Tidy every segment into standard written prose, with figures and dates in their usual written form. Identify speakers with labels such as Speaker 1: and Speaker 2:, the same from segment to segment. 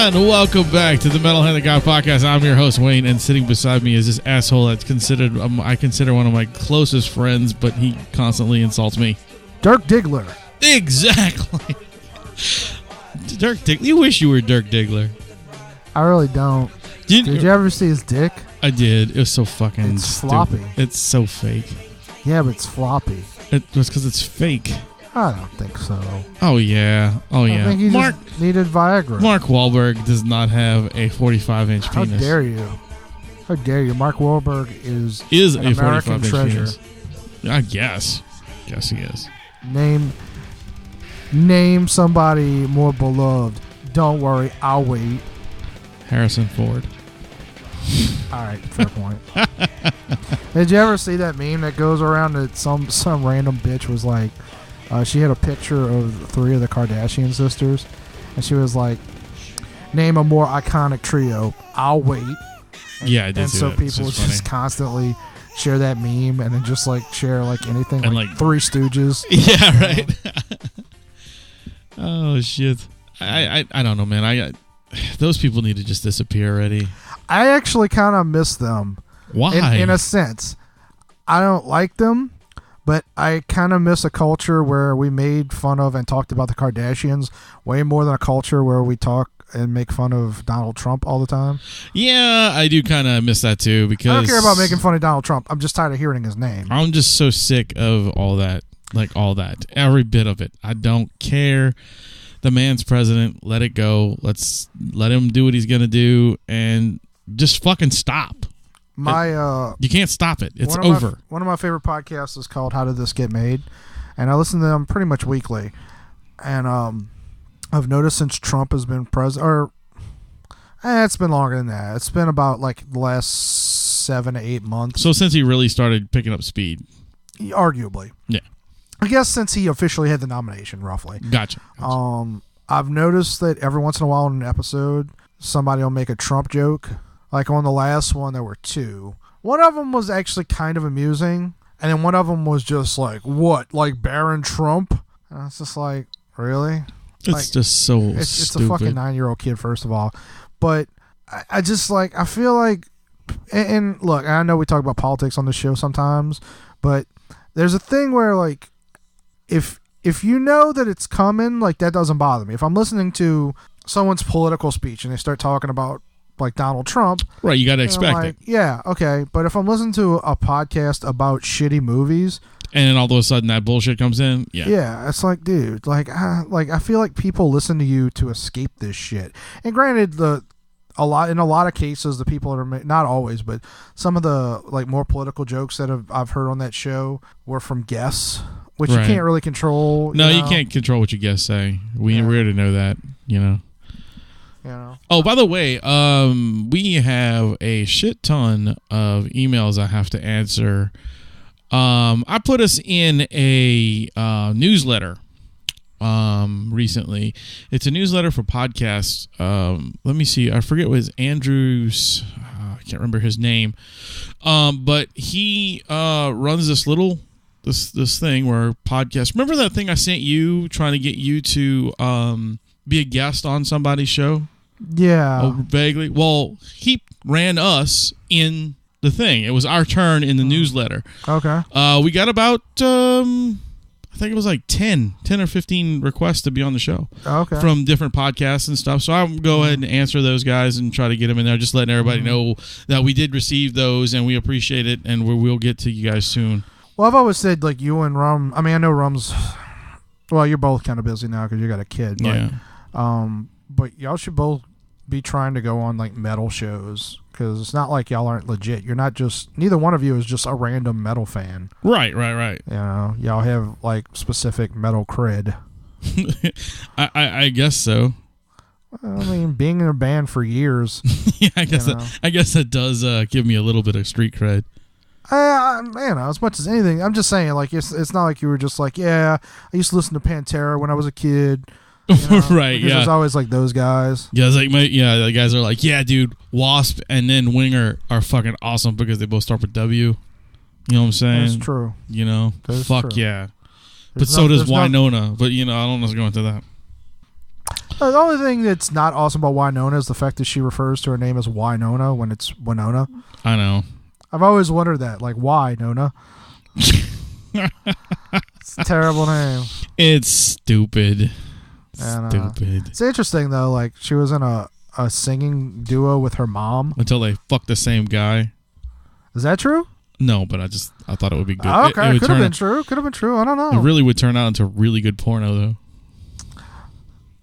Speaker 1: And welcome back to the MetalHandOfGaming podcast. I'm your host, Wayne, and sitting beside me is this asshole that's considered, I consider one of my closest friends, but he constantly insults me.
Speaker 2: Dirk Diggler.
Speaker 1: Exactly. Dirk Diggler. You wish you were Dirk Diggler.
Speaker 2: I really don't. Did you ever see his dick?
Speaker 1: I did. It was so fucking
Speaker 2: It's
Speaker 1: stupid.
Speaker 2: floppy.
Speaker 1: It's so fake.
Speaker 2: Yeah, but it's floppy.
Speaker 1: It was because it's fake.
Speaker 2: I don't think so.
Speaker 1: Oh, yeah. Oh, yeah.
Speaker 2: I think he just needed Viagra.
Speaker 1: Mark Wahlberg does not have a 45-inch
Speaker 2: How
Speaker 1: penis.
Speaker 2: dare you? How dare you? Mark Wahlberg is
Speaker 1: An
Speaker 2: a American
Speaker 1: 45-inch
Speaker 2: treasure.
Speaker 1: penis. I guess. Guess he is.
Speaker 2: Name somebody more beloved. Don't worry, I'll wait.
Speaker 1: Harrison Ford.
Speaker 2: All right, fair point. Did you ever see that meme that goes around that some random bitch was like, she had a picture of 3 of the Kardashian sisters, and she was like, name a more iconic trio. I'll wait.
Speaker 1: Yeah, I did.
Speaker 2: And
Speaker 1: see
Speaker 2: so
Speaker 1: that.
Speaker 2: people
Speaker 1: It's
Speaker 2: just
Speaker 1: funny.
Speaker 2: constantly share that meme and then just like share like anything,
Speaker 1: And,
Speaker 2: like
Speaker 1: like-
Speaker 2: Three Stooges.
Speaker 1: Yeah, right. Oh shit! I don't know, man. Those people need to just disappear already.
Speaker 2: I actually kind of miss them.
Speaker 1: Why?
Speaker 2: In a sense, I don't like them, but I kind of miss a culture where we made fun of and talked about the Kardashians way more than a culture where we talk and make fun of Donald Trump all the time.
Speaker 1: Yeah, I do kind of miss that too because
Speaker 2: I don't care about making fun of Donald Trump. I'm just tired of hearing his name.
Speaker 1: I'm just so sick of all that, every bit of it. I don't care. The man's president. Let it go. Let's let him do what he's gonna do, and just fucking stop. You can't stop it. It's over.
Speaker 2: One of my favorite podcasts is called How Did This Get Made? And I listen to them pretty much weekly. And I've noticed since Trump has been president, it's been longer than that. It's been about like the last 7 to 8 months.
Speaker 1: So since he really started picking up speed.
Speaker 2: Arguably.
Speaker 1: Yeah.
Speaker 2: I guess since he officially had the nomination, roughly.
Speaker 1: Gotcha.
Speaker 2: I've noticed that every once in a while in an episode, somebody will make a Trump joke. Like on the last one, there were 2. One of them was actually kind of amusing, and then one of them was just like, "What? Like Barron Trump?" And it's just like, really?
Speaker 1: It's just so
Speaker 2: It's
Speaker 1: stupid.
Speaker 2: a fucking 9-year-old kid, first of all. But I just like, I feel like, and look, I know we talk about politics on the show sometimes, but there's a thing where like, if you know that it's coming, like that doesn't bother me. If I'm listening to someone's political speech and they start talking about like Donald Trump,
Speaker 1: right, you got to expect it.
Speaker 2: Yeah, okay. But if I'm listening to a podcast about shitty movies,
Speaker 1: and then all of a sudden that bullshit comes in,
Speaker 2: yeah, it's like, dude, I feel like people listen to you to escape this shit. And granted, in a lot of cases, the people that are not always, but some of the like more political jokes that I've heard on that show were from guests, which you can't really control.
Speaker 1: No, you can't control what your guests say. We already know that, you know. Oh, by the way, we have a shit ton of emails I have to answer. I put us in a newsletter recently. It's a newsletter for podcasts. Let me see. I forget what Andrew's. I can't remember his name. But he runs this little this thing where podcasts. Remember that thing I sent you trying to get you to be a guest on somebody's show?
Speaker 2: Yeah.
Speaker 1: Oh, vaguely. Well, he ran us in the thing. It was our turn in the newsletter.
Speaker 2: Okay.
Speaker 1: We got about, I think it was like 10 or 15 requests to be on the show.
Speaker 2: Okay.
Speaker 1: From different podcasts and stuff. So I'll go ahead and answer those guys and try to get them in there. Just letting everybody know that we did receive those and we appreciate it, and we'll get to you guys soon.
Speaker 2: Well, I've always said, like, you and Rum, I mean, I know Rum's, well, you're both kind of busy now because you got a kid. But, but y'all should both be trying to go on like metal shows, because it's not like y'all aren't legit. You're not just, neither one of you is just a random metal fan.
Speaker 1: Right.
Speaker 2: You know, y'all have like specific metal cred.
Speaker 1: I guess so.
Speaker 2: I mean, being in a band for years.
Speaker 1: Yeah, I guess that does give me a little bit of street cred.
Speaker 2: Man, as much as anything, I'm just saying, like, it's not like you were just like, yeah, I used to listen to Pantera when I was a kid. You know,
Speaker 1: right, yeah.
Speaker 2: There's always like those guys.
Speaker 1: Yeah, it's like the guys are like, yeah, dude, Wasp and then Winger are fucking awesome because they both start with W. You know what I'm saying?
Speaker 2: That's true.
Speaker 1: You know, fuck
Speaker 2: true.
Speaker 1: yeah. But so does Winona. But I don't know what's going to that.
Speaker 2: The only thing that's not awesome about Winona is the fact that she refers to her name as Winona when it's Winona.
Speaker 1: I know.
Speaker 2: I've always wondered that. Like, why, Nona? It's a terrible name.
Speaker 1: It's stupid. Stupid.
Speaker 2: It's interesting, though. Like, she was in a singing duo with her mom.
Speaker 1: Until they fucked the same guy.
Speaker 2: Is that true?
Speaker 1: No, but I thought it would be good.
Speaker 2: Okay, could have been true. Could have been true. I don't know.
Speaker 1: It really would turn out into really good porno, though.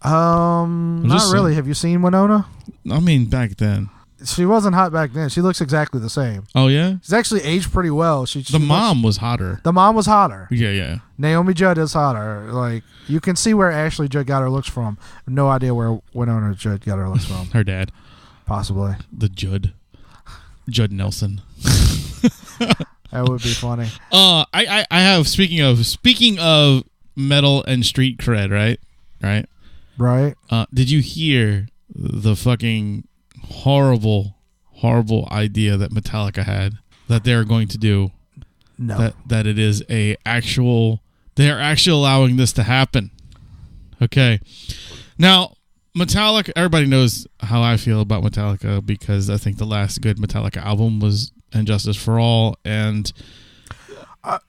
Speaker 2: Not really. Have you seen Winona?
Speaker 1: I mean, back then.
Speaker 2: She wasn't hot back then. She looks exactly the same.
Speaker 1: Oh, yeah?
Speaker 2: She's actually aged pretty well.
Speaker 1: The mom was hotter.
Speaker 2: The mom was hotter.
Speaker 1: Yeah.
Speaker 2: Naomi Judd is hotter. Like, you can see where Ashley Judd got her looks from. No idea where Winona Judd got her looks from.
Speaker 1: Her dad.
Speaker 2: Possibly.
Speaker 1: The Judd Nelson.
Speaker 2: That would be funny.
Speaker 1: I have, speaking of metal and street cred, right? Did you hear the fucking horrible idea that Metallica had that they're going to do?
Speaker 2: No.
Speaker 1: That it is they're actually allowing this to happen. Okay. Now, Metallica, everybody knows how I feel about Metallica because I think the last good Metallica album was And Justice for All, and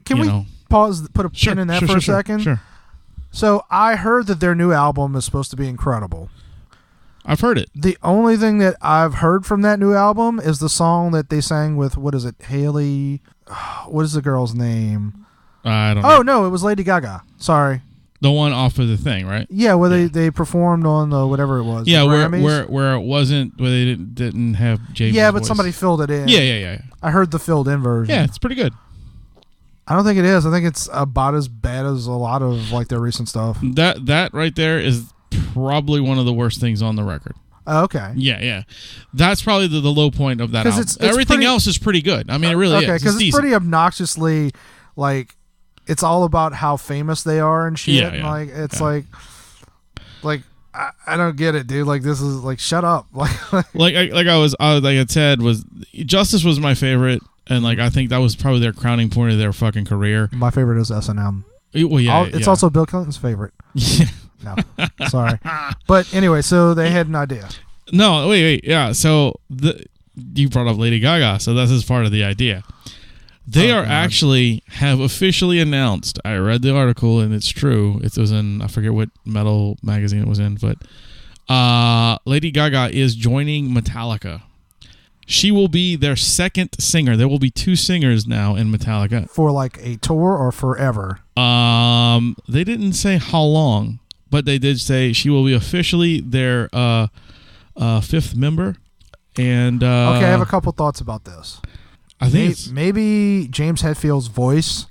Speaker 2: can we pause, put a pin in that for a second?
Speaker 1: Sure.
Speaker 2: So I heard that their new album is supposed to be incredible.
Speaker 1: I've heard it.
Speaker 2: The only thing that I've heard from that new album is the song that they sang with, what is it, Haley? What is the girl's name?
Speaker 1: I don't know.
Speaker 2: Oh, no, it was Lady Gaga. Sorry.
Speaker 1: The one off of the thing, right?
Speaker 2: Yeah, where they performed on the whatever it was.
Speaker 1: Yeah, where it wasn't, where they didn't have James'
Speaker 2: Yeah, but
Speaker 1: voice.
Speaker 2: somebody filled it in.
Speaker 1: Yeah.
Speaker 2: I heard the filled in version.
Speaker 1: Yeah, it's pretty good.
Speaker 2: I don't think it is. I think it's about as bad as a lot of like their recent stuff.
Speaker 1: That right there is probably one of the worst things on the record.
Speaker 2: Oh, okay.
Speaker 1: Yeah. That's probably the low point of that album. Everything else is pretty good. I mean, it really is.
Speaker 2: Okay, because it's pretty obnoxiously, like, it's all about how famous they are and shit.
Speaker 1: Yeah.
Speaker 2: And, like, it's like I don't get it, dude. Like, this is like, shut up. like
Speaker 1: I said, was Justice was my favorite, and like I think that was probably their crowning point of their fucking career.
Speaker 2: My favorite is S&M.
Speaker 1: Well, yeah,
Speaker 2: it's also Bill Clinton's favorite.
Speaker 1: Yeah.
Speaker 2: No, sorry. But anyway, so they had an idea.
Speaker 1: No, wait. Yeah, so you brought up Lady Gaga, so this is part of the idea. They actually have officially announced. I read the article, and it's true. It was in, I forget what metal magazine it was in, but Lady Gaga is joining Metallica. She will be their second singer. There will be two singers now in Metallica. For like a tour or forever? They didn't say how long, but they did say she will be officially their fifth member. And okay, I have a couple thoughts about this. I think maybe James Hetfield's voice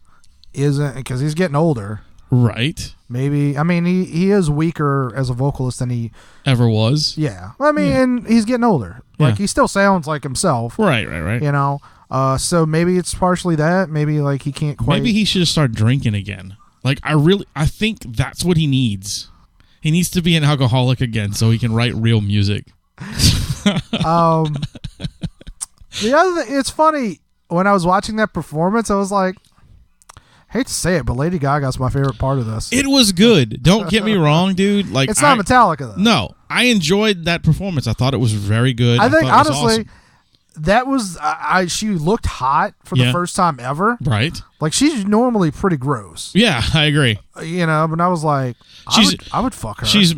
Speaker 1: isn't, because he's getting older. Right. Maybe, I mean, he is weaker as a vocalist than he ever was. Yeah. I mean, and he's getting older. Like, he still sounds like himself. Right. You know? So maybe it's partially that. Maybe, like, he can't quite. Maybe he should just start drinking again. Like, I think that's what he needs. He needs to be an alcoholic again so he can write real music. The other thing, it's funny, when I was watching that performance, I was like, hate to say it, but Lady Gaga's my favorite part of this. It was good. Don't get me wrong, dude. Like, it's not Metallica, though. No, I enjoyed that performance. I thought it was very good. I think, honestly, that was, she looked hot for the first time ever. Right. Like, she's normally pretty gross. Yeah, I agree. You know, but I was like, I would fuck her. She's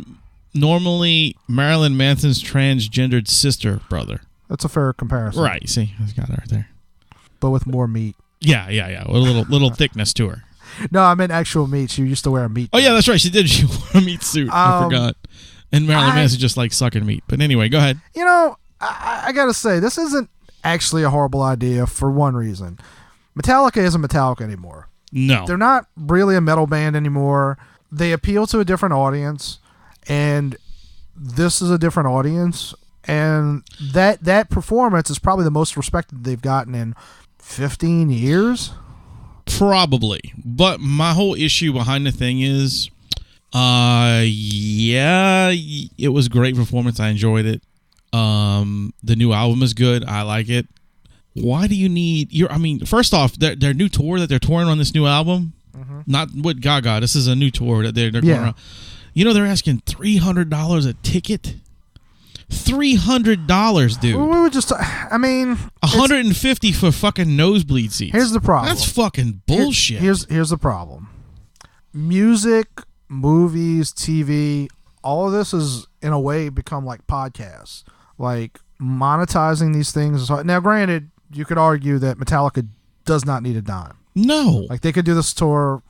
Speaker 1: normally Marilyn Manson's transgendered sister, brother. That's a fair comparison. Right. See, I got it right there. But with more meat. Yeah. With a little thickness to her. No, I meant actual meat. She used to wear a meat. Oh, yeah, that's right. She did. She wore a meat suit. I forgot. And Marilyn Manson just like sucking meat. But anyway, go ahead. You know, I got to say, this isn't actually a horrible idea for one reason. Metallica isn't Metallica anymore. No. They're not really a metal band anymore. They appeal to a different audience. And this is a different audience. And that performance is probably the most respected they've gotten in 15 years. Probably. But my whole issue behind the thing is, it was a great performance. I enjoyed it. The new album is good. I like it. Why do you need first off, their new tour that they're touring on this new album, not with Gaga. This is a new tour that they're going around. You know they're asking $300 a ticket. $300, dude.
Speaker 2: We were just, I mean,
Speaker 1: $150 for fucking nosebleed seats.
Speaker 2: Here's the problem.
Speaker 1: That's fucking bullshit.
Speaker 2: Here's the problem. Music, movies, TV, all of this is in a way become like podcasts. Like monetizing these things. Now, granted, you could argue that Metallica does not need a dime.
Speaker 1: No.
Speaker 2: Like they could do this tour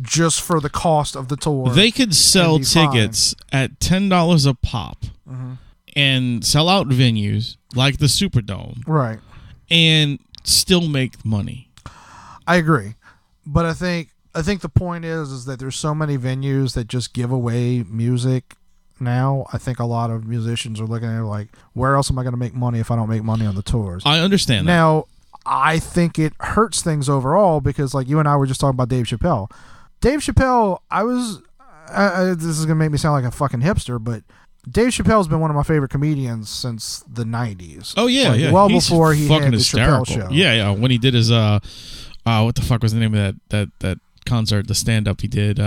Speaker 2: just for the cost of the tour.
Speaker 1: They could sell tickets at $10 a pop.
Speaker 2: Mm-hmm.
Speaker 1: And sell out venues like the Superdome.
Speaker 2: Right.
Speaker 1: And still make money.
Speaker 2: I agree. But I think the point is that there's so many venues that just give away music now. I think a lot of musicians are looking at it like, where else am I going to make money if I don't make money on the tours?
Speaker 1: I understand that.
Speaker 2: Now, I think it hurts things overall because like you and I were just talking about Dave Chappelle. Dave Chappelle, this is going to make me sound like a fucking hipster, but Dave Chappelle's been one of my favorite comedians since the 90s.
Speaker 1: Oh, yeah,
Speaker 2: like,
Speaker 1: yeah.
Speaker 2: Well
Speaker 1: He's
Speaker 2: before he
Speaker 1: fucking
Speaker 2: had the
Speaker 1: hysterical.
Speaker 2: Chappelle show.
Speaker 1: Yeah, yeah. When he did his, what the fuck was the name of that concert, the stand-up he did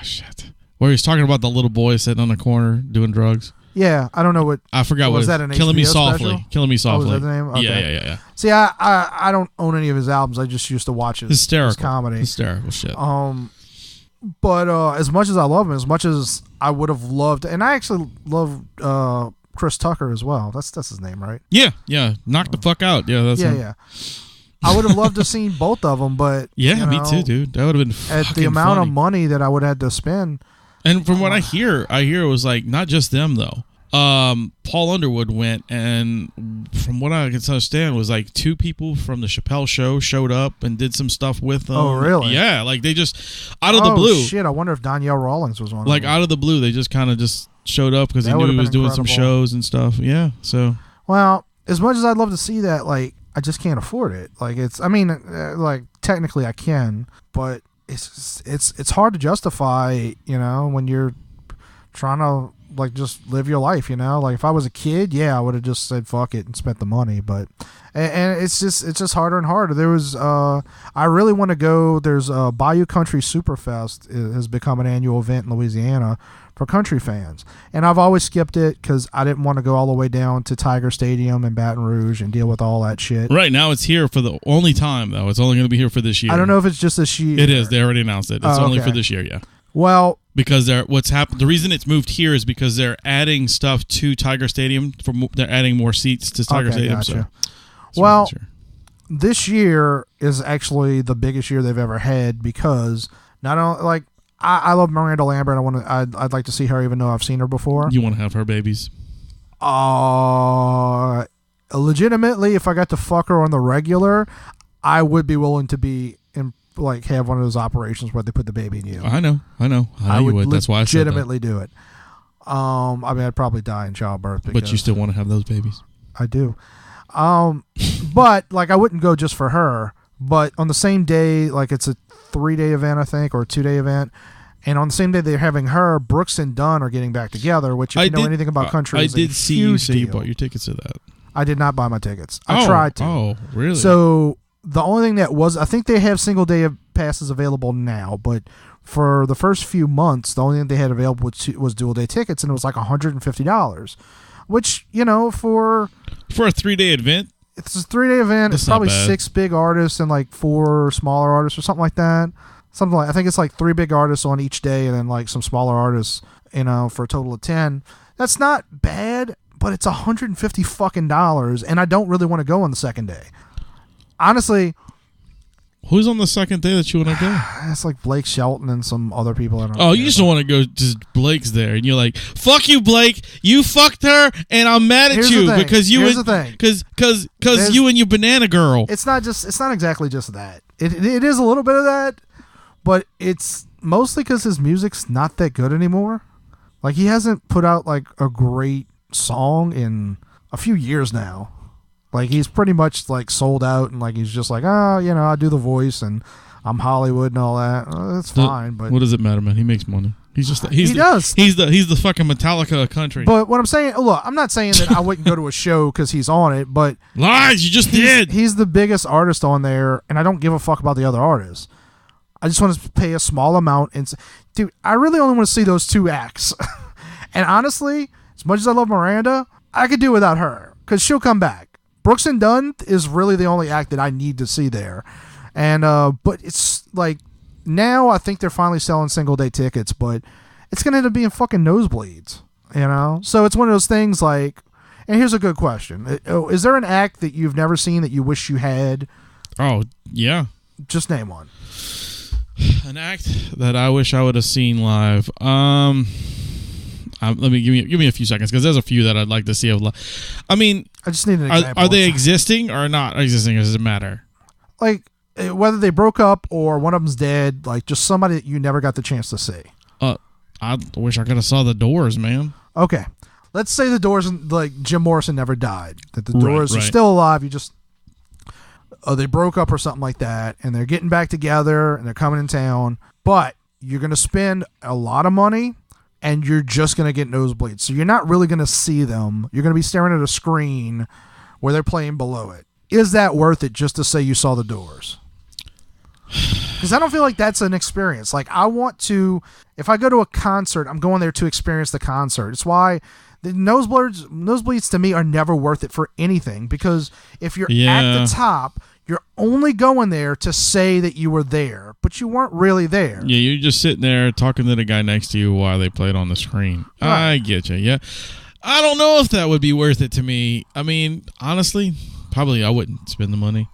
Speaker 1: shit. Where he was talking about the little boy sitting on the corner doing drugs.
Speaker 2: Yeah, I don't know what.
Speaker 1: I forgot
Speaker 2: was
Speaker 1: what.
Speaker 2: that an
Speaker 1: Killing Me
Speaker 2: HBO
Speaker 1: Softly.
Speaker 2: special?
Speaker 1: Killing Me Softly.
Speaker 2: Oh, was that the name? Okay.
Speaker 1: Yeah.
Speaker 2: See, I don't own any of his albums. I just used to watch his comedy.
Speaker 1: Hysterical shit.
Speaker 2: But as much as I love him, as much as I would have loved, and I actually love Chris Tucker as well. That's his name, right?
Speaker 1: Yeah. Knock the fuck out. Yeah, that's him.
Speaker 2: Yeah. I would have loved to have seen both of them, but
Speaker 1: yeah, me too, dude. That would have been
Speaker 2: at the amount of money that I would have had to spend.
Speaker 1: And from what I hear it was like not just them though. Paul Underwood went, and from what I can understand, was like 2 people from the Chappelle show showed up and did some stuff with them.
Speaker 2: Oh, really?
Speaker 1: Yeah, like they just out of the blue.
Speaker 2: Shit, I wonder if Danielle Rawlings was one.
Speaker 1: Like out of the blue, they just kind of just showed up because they knew he was doing some shows and stuff. Yeah, so.
Speaker 2: Well, as much as I'd love to see that, like I just can't afford it. Like like technically I can, but it's hard to justify, when you're trying to like just live your life, like if I was a kid, I would have just said fuck it and spent the money, but and it's just harder and harder. There was I really want to go. There's Bayou Country Superfest has become an annual event in Louisiana for country fans, and I've always skipped it because I didn't want to go all the way down to Tiger Stadium in Baton Rouge and deal with all that shit.
Speaker 1: Right now it's here for the only time though. It's only going to be here for this year.
Speaker 2: I don't know if it's just this year.
Speaker 1: It is. They already announced it. It's only for this year. Yeah.
Speaker 2: Well,
Speaker 1: because what's happened. The reason it's moved here is because they're adding stuff to Tiger Stadium. They're adding more seats to Tiger Stadium.
Speaker 2: Gotcha.
Speaker 1: So,
Speaker 2: well, this year is actually the biggest year they've ever had because not only like I love Miranda Lambert. I'd like to see her even though I've seen her before.
Speaker 1: You want to have her babies?
Speaker 2: Legitimately, if I got to fuck her on the regular, I would be willing to be in. Like have one of those operations where they put the baby in you.
Speaker 1: I know.
Speaker 2: I would
Speaker 1: That's why I
Speaker 2: legitimately do it. I'd probably die in childbirth.
Speaker 1: But you still want to have those babies.
Speaker 2: I do. But like I wouldn't go just for her. But on the same day, like it's a 3-day event, I think, or a 2-day event. And on the same day they're having her, Brooks and Dunn are getting back together. Which, if you know anything about country, is a huge deal. I did see you say
Speaker 1: you bought your tickets to that.
Speaker 2: I did not buy my tickets. I tried to.
Speaker 1: Oh, really?
Speaker 2: So. The only thing that was, I think they have single day passes available now, but for the first few months, the only thing they had available was dual day tickets, and it was like $150, which, for
Speaker 1: a 3-day event,
Speaker 2: it's a 3-day event. It's probably 6 big artists and like 4 smaller artists or something like that. I think it's like 3 big artists on each day and then like some smaller artists, for a total of 10. That's not bad, but it's $150 fucking dollars, and I don't really want to go on the second day. Honestly,
Speaker 1: who's on the second day that you want to go?
Speaker 2: It's like Blake Shelton and some other people.
Speaker 1: You just don't want to go. Just Blake's there, and you're like, "Fuck you, Blake! You fucked her, and I'm mad at you because you because you and your banana girl."
Speaker 2: It's not exactly just that. It is a little bit of that, but it's mostly because his music's not that good anymore. Like he hasn't put out like a great song in a few years now. Like he's pretty much like sold out, and like he's just like, I do the voice and I'm Hollywood and all that. That's fine, but
Speaker 1: what does it matter, man? He makes money. He's just
Speaker 2: he does.
Speaker 1: He's the fucking Metallica of country.
Speaker 2: But what I'm saying, look, I'm not saying that I wouldn't go to a show because he's on it, but
Speaker 1: lies. You just did.
Speaker 2: He's the biggest artist on there, and I don't give a fuck about the other artists. I just want to pay a small amount. And dude, I really only want to see those 2 acts. And honestly, as much as I love Miranda, I could do without her because she'll come back. Brooks and Dunn is really the only act that I need to see there. And but it's like now I think they're finally selling single day tickets, but it's gonna end up being fucking nosebleeds, you know. So it's one of those things like. And here's a good question: is there an act that you've never seen that you wish you had?
Speaker 1: Oh yeah,
Speaker 2: just name one.
Speaker 1: An act that I wish I would have seen live. Let me give me a few seconds because there's a few that I'd like to see. I mean,
Speaker 2: I just need an example.
Speaker 1: Are they existing or not existing? Does it matter?
Speaker 2: Like whether they broke up or one of them's dead. Like just somebody that you never got the chance to see.
Speaker 1: I wish I could have saw the Doors, man.
Speaker 2: Okay, let's say the Doors, like Jim Morrison, never died. That the Doors are still alive. You just they broke up or something like that, and they're getting back together and they're coming in town. But you're going to spend a lot of money. And you're just going to get nosebleeds. So you're not really going to see them. You're going to be staring at a screen where they're playing below it. Is that worth it just to say you saw the Doors? Because I don't feel like that's an experience. Like I want to, if I go to a concert, I'm going there to experience the concert. It's why the nosebleeds to me are never worth it for anything. Because if you're at the top, you're only going there to say that you were there, but you weren't really there.
Speaker 1: Yeah, you're just sitting there talking to the guy next to you while they played on the screen. Right. I get you, yeah. I don't know if that would be worth it to me. I mean, honestly, probably I wouldn't spend the money.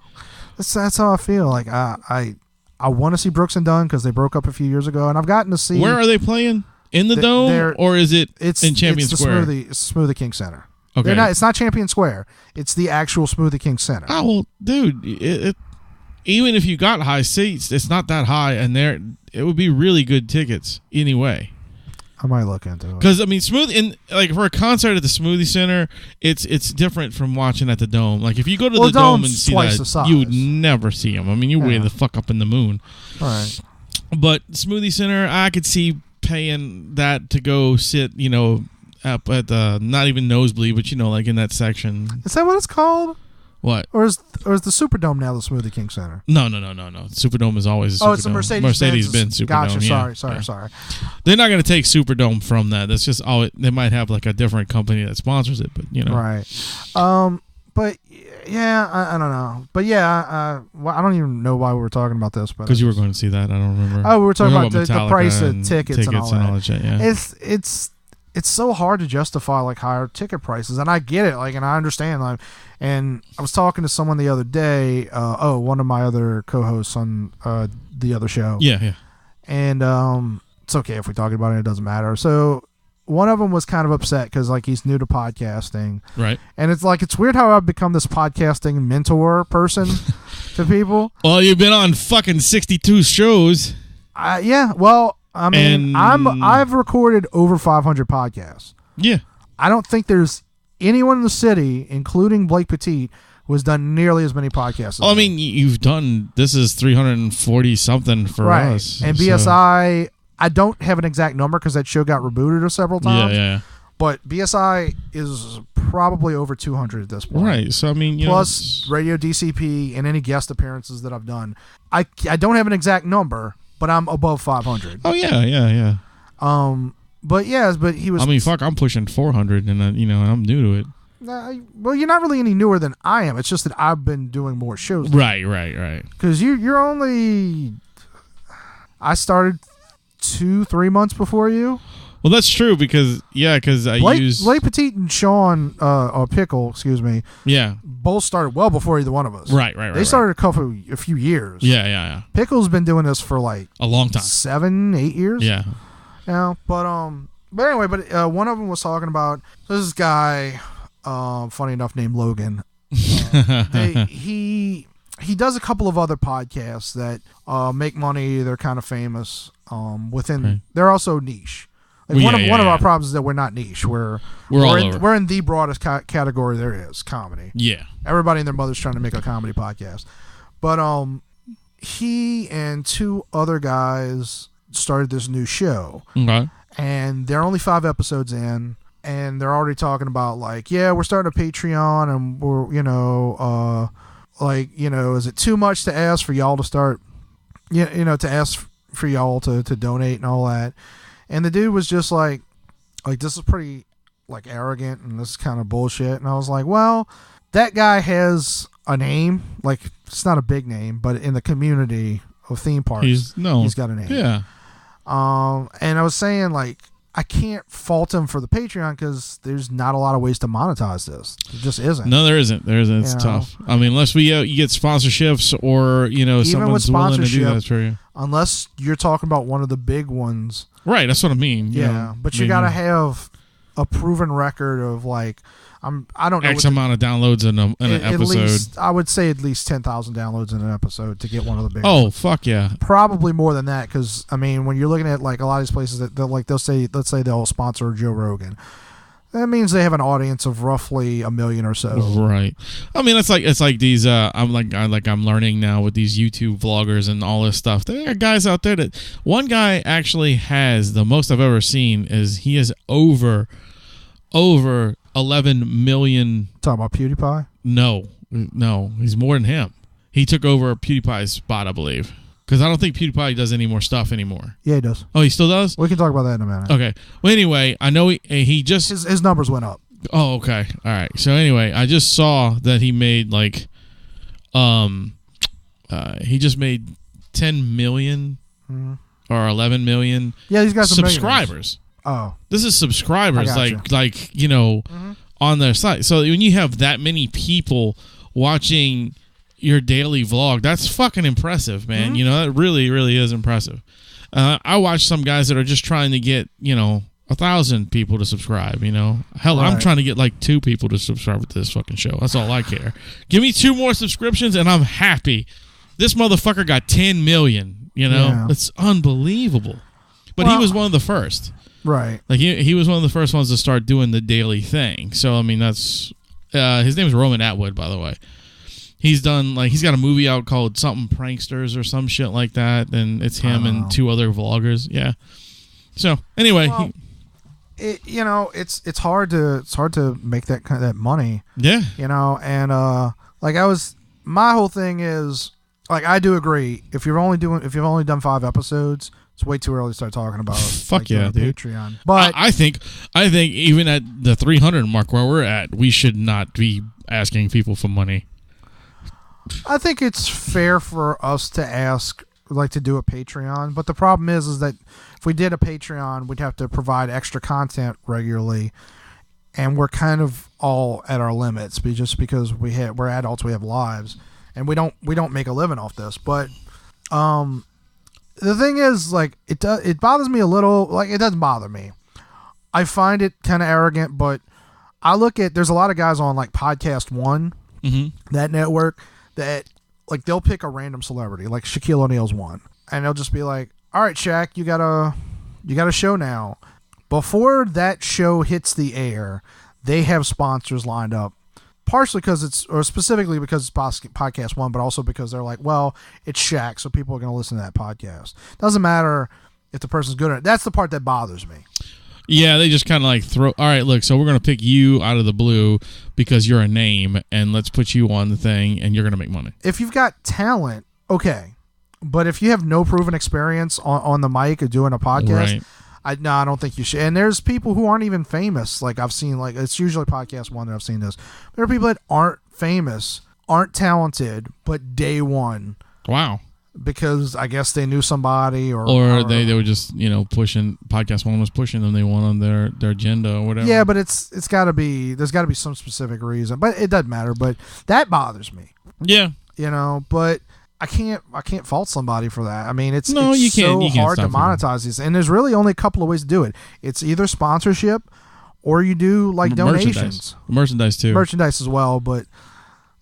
Speaker 2: That's how I feel. Like, I want to see Brooks and Dunn because they broke up a few years ago, and I've gotten to see...
Speaker 1: Where are they playing? In the Dome? Or is it in Champion Square?
Speaker 2: It's Smoothie King Center.
Speaker 1: Okay.
Speaker 2: It's not Champion Square. It's the actual Smoothie King Center.
Speaker 1: Oh, well, dude, even if you got high seats, it's not that high, and it would be really good tickets anyway.
Speaker 2: I might look into it.
Speaker 1: Because, I mean, like for a concert at the Smoothie Center, it's different from watching at the Dome. Like, if you go to the Dome and see that, you would never see them. I mean, you're way the fuck up in the moon.
Speaker 2: All right.
Speaker 1: But Smoothie Center, I could see paying that to go sit, you know, up at the not even nosebleed, but you know, like in that section.
Speaker 2: Is that what it's called?
Speaker 1: What?
Speaker 2: Or is the Superdome now the Smoothie King Center?
Speaker 1: No. Superdome is always a Superdome.
Speaker 2: It's the Mercedes-Benz
Speaker 1: Superdome.
Speaker 2: Gotcha. Sorry.
Speaker 1: They're not going to take Superdome from that. That's just they might have like a different company that sponsors it, but you know.
Speaker 2: Right. But yeah, I don't know. But yeah, I don't even know why we were talking about this.
Speaker 1: Because you were going to see that. I don't remember.
Speaker 2: Oh, we were talking about the price of tickets and all that
Speaker 1: shit, yeah.
Speaker 2: It's so hard to justify like higher ticket prices, and I get it, like, and I understand. Like, and I was talking to someone the other day. One of my other co-hosts on the other show.
Speaker 1: Yeah.
Speaker 2: And it's okay if we talk about it; it doesn't matter. So one of them was kind of upset because like he's new to podcasting,
Speaker 1: right?
Speaker 2: And it's weird how I've become this podcasting mentor person to people.
Speaker 1: Well, you've been on fucking 62 shows.
Speaker 2: Yeah. Well. I mean, I've recorded over 500 podcasts.
Speaker 1: Yeah.
Speaker 2: I don't think there's anyone in the city, including Blake Petit, who has done nearly as many podcasts.
Speaker 1: I mean, you've done, this is 340 something for us.
Speaker 2: And BSI, I don't have an exact number because that show got rebooted several times.
Speaker 1: Yeah.
Speaker 2: But BSI is probably over 200 at this point.
Speaker 1: Right. So, I mean,
Speaker 2: plus Radio DCP and any guest appearances that I've done. I don't have an exact number, but I'm above 500.
Speaker 1: Oh, yeah.
Speaker 2: But he was...
Speaker 1: I mean, fuck, I'm pushing 400, and I'm new to it.
Speaker 2: Well, you're not really any newer than I am. It's just that I've been doing more shows.
Speaker 1: Right.
Speaker 2: Because you're only... I started 2-3 months before you.
Speaker 1: Well, that's true because
Speaker 2: Blake Petit and Sean Pickle, excuse me.
Speaker 1: Yeah.
Speaker 2: Both started well before either one of us.
Speaker 1: Right.
Speaker 2: They started a few years.
Speaker 1: Yeah.
Speaker 2: Pickle's been doing this for like
Speaker 1: a long time,
Speaker 2: 7-8 years.
Speaker 1: Yeah.
Speaker 2: But anyway, one of them was talking about this guy, funny enough, named Logan. He does a couple of other podcasts that make money. They're kind of famous. They're also niche. Like one of our problems is that we're not niche. We're in the broadest category there is, comedy.
Speaker 1: Yeah.
Speaker 2: Everybody and their mother's trying to make a comedy podcast. But he and 2 other guys started this new show.
Speaker 1: Okay.
Speaker 2: And they're only 5 episodes in, and they're already talking about like, yeah, we're starting a Patreon, and we're is it too much to ask for y'all to start to ask for y'all to donate and all that. And the dude was just like this is pretty like arrogant and this is kind of bullshit. And I was like, well, that guy has a name. Like, it's not a big name, but in the community of theme parks, he's got a name.
Speaker 1: Yeah.
Speaker 2: And I was saying, like, I can't fault him for the Patreon because there's not a lot of ways to monetize this. There just isn't.
Speaker 1: No, there isn't. It's tough. I mean, unless you get sponsorships or, someone's willing to do that for you.
Speaker 2: Unless you're talking about one of the big ones.
Speaker 1: Right, that's what I mean.
Speaker 2: Yeah, but you got to have a proven record of, like, I don't know.
Speaker 1: X amount of downloads in an episode.
Speaker 2: Least, I would say at least 10,000 downloads in an episode to get one of the big
Speaker 1: ones.
Speaker 2: Oh,
Speaker 1: fuck yeah.
Speaker 2: Probably more than that because, I mean, when you're looking at, like, a lot of these places that they'll say, let's say they'll sponsor Joe Rogan. That means they have an audience of roughly 1 million or so.
Speaker 1: Right. I mean, it's like these. I'm learning now with these YouTube vloggers and all this stuff. There are guys out there that one guy actually has the most I've ever seen is he has over 11 million.
Speaker 2: Talking about PewDiePie?
Speaker 1: No, he's more than him. He took over PewDiePie's spot, I believe. Because I don't think PewDiePie does any more stuff anymore.
Speaker 2: Yeah, he does.
Speaker 1: Oh, he still does?
Speaker 2: We can talk about that in a minute.
Speaker 1: Okay. Well, anyway, I know he just...
Speaker 2: His numbers went up.
Speaker 1: Oh, okay. All right. So anyway, I just saw that he made like... he just made 10 million or 11 million
Speaker 2: he's got some
Speaker 1: subscribers.
Speaker 2: Oh.
Speaker 1: This is subscribers on their site. So when you have that many people watching your daily vlog, that's fucking impressive, man. That really, really is impressive. I watch some guys that are just trying to get, 1,000 people to subscribe, Hell, right. I'm trying to get like 2 people to subscribe to this fucking show. That's all I care. Give me 2 more subscriptions and I'm happy. This motherfucker got 10 million, It's unbelievable. But he was one of the first.
Speaker 2: Right.
Speaker 1: Like he was one of the first ones to start doing the daily thing. So I mean that's his name is Roman Atwood, by the way. He's done he's got a movie out called something Pranksters or some shit like that, and it's him and 2 other vloggers. Yeah. So anyway,
Speaker 2: it's hard to make that money.
Speaker 1: Yeah.
Speaker 2: And my whole thing is I do agree if you've only done 5 episodes. It's way too early to start talking about
Speaker 1: fuck yeah, dude.
Speaker 2: Patreon. But
Speaker 1: I think even at the 300 mark where we're at, we should not be asking people for money.
Speaker 2: I think it's fair for us to ask, to do a Patreon. But the problem is that if we did a Patreon, we'd have to provide extra content regularly, and we're kind of all at our limits just because we're adults, we have lives, and we don't make a living off this. But the thing is, it bothers me a little. It doesn't bother me. I find it kind of arrogant, but I look at, there's a lot of guys on Podcast One, that network, that they'll pick a random celebrity, like Shaquille O'Neal's one, and they'll just be like, all right, Shaq, you got a show now. Before that show hits the air, they have sponsors lined up. Partially specifically because it's Podcast One, but also because they're like, well, it's Shaq, so people are going to listen to that podcast. Doesn't matter if the person's good at it. That's the part that bothers me.
Speaker 1: Yeah, they just kind of throw, all right, look, so we're going to pick you out of the blue because you're a name, and let's put you on the thing, and you're going to make money.
Speaker 2: If you've got talent, okay. But if you have no proven experience on the mic or doing a podcast, right. I don't think you should. And there's people who aren't even famous. I've seen, it's usually Podcast One that I've seen this. There are people that aren't famous, aren't talented, but day one.
Speaker 1: Wow.
Speaker 2: Because I guess they knew somebody or
Speaker 1: they were just, pushing, Podcast One was pushing them. They went on their agenda or whatever.
Speaker 2: Yeah, but there's got to be some specific reason. But it doesn't matter. But that bothers me.
Speaker 1: Yeah.
Speaker 2: But I can't fault somebody for that. I mean, it's
Speaker 1: so
Speaker 2: hard to monetize these, and there's really only a couple of ways to do it. It's either sponsorship, or you do donations,
Speaker 1: merchandise too,
Speaker 2: merchandise as well. But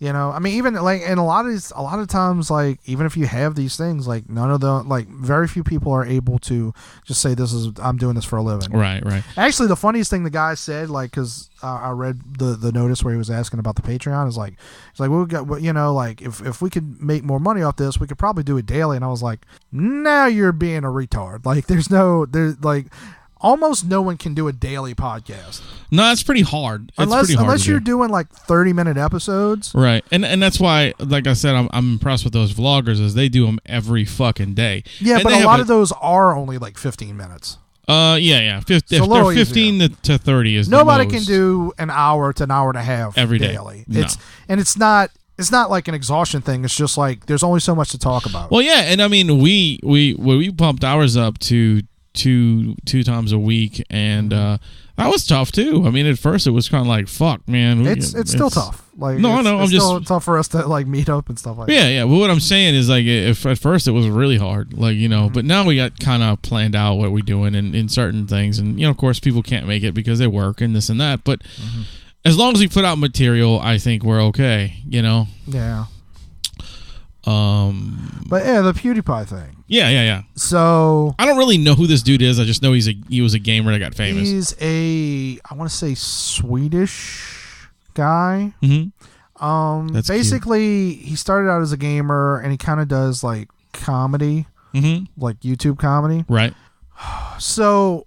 Speaker 2: I mean, even and a lot of times, even if you have these things, none of the very few people are able to just say I'm doing this for a living.
Speaker 1: Right.
Speaker 2: Actually, the funniest thing the guy said, because I read the notice where he was asking about the Patreon, is we got if we could make more money off this, we could probably do it daily. And I was like, now you're being a retard. almost no one can do a daily podcast.
Speaker 1: No, it's pretty hard.
Speaker 2: Unless you're doing like 30-minute episodes.
Speaker 1: Right. And that's why, like I said, I'm impressed with those vloggers as they do them every fucking day.
Speaker 2: Yeah,
Speaker 1: and
Speaker 2: but a lot of those are only like 15 minutes.
Speaker 1: Yeah. If they're 15 to 30 is
Speaker 2: nobody can do an hour to an hour and a half
Speaker 1: every day.
Speaker 2: Daily. No. It's not like an exhaustion thing. It's just like there's only so much to talk about.
Speaker 1: Well, yeah, and I mean we pumped ours up to two times a week, and that was tough too. I mean, at first it was kind of like, fuck, man.
Speaker 2: It's still tough. Like,
Speaker 1: no,
Speaker 2: it's still tough for us to like meet up and stuff like that.
Speaker 1: Yeah. But what I'm saying is, like, if at first it was really hard, like, you know, but now we got kind of planned out what we're doing in certain things, and you know, of course, people can't make it because they work and this and that. But as long as we put out material, I think we're okay. You know. Yeah.
Speaker 2: But yeah, the PewDiePie thing.
Speaker 1: Yeah.
Speaker 2: So
Speaker 1: I don't really know who this dude is. I just know he was a gamer that got famous.
Speaker 2: He's I want to say Swedish guy.
Speaker 1: That's
Speaker 2: basically cute. He started out as a gamer and he kind of does like comedy, like YouTube comedy.
Speaker 1: Right.
Speaker 2: So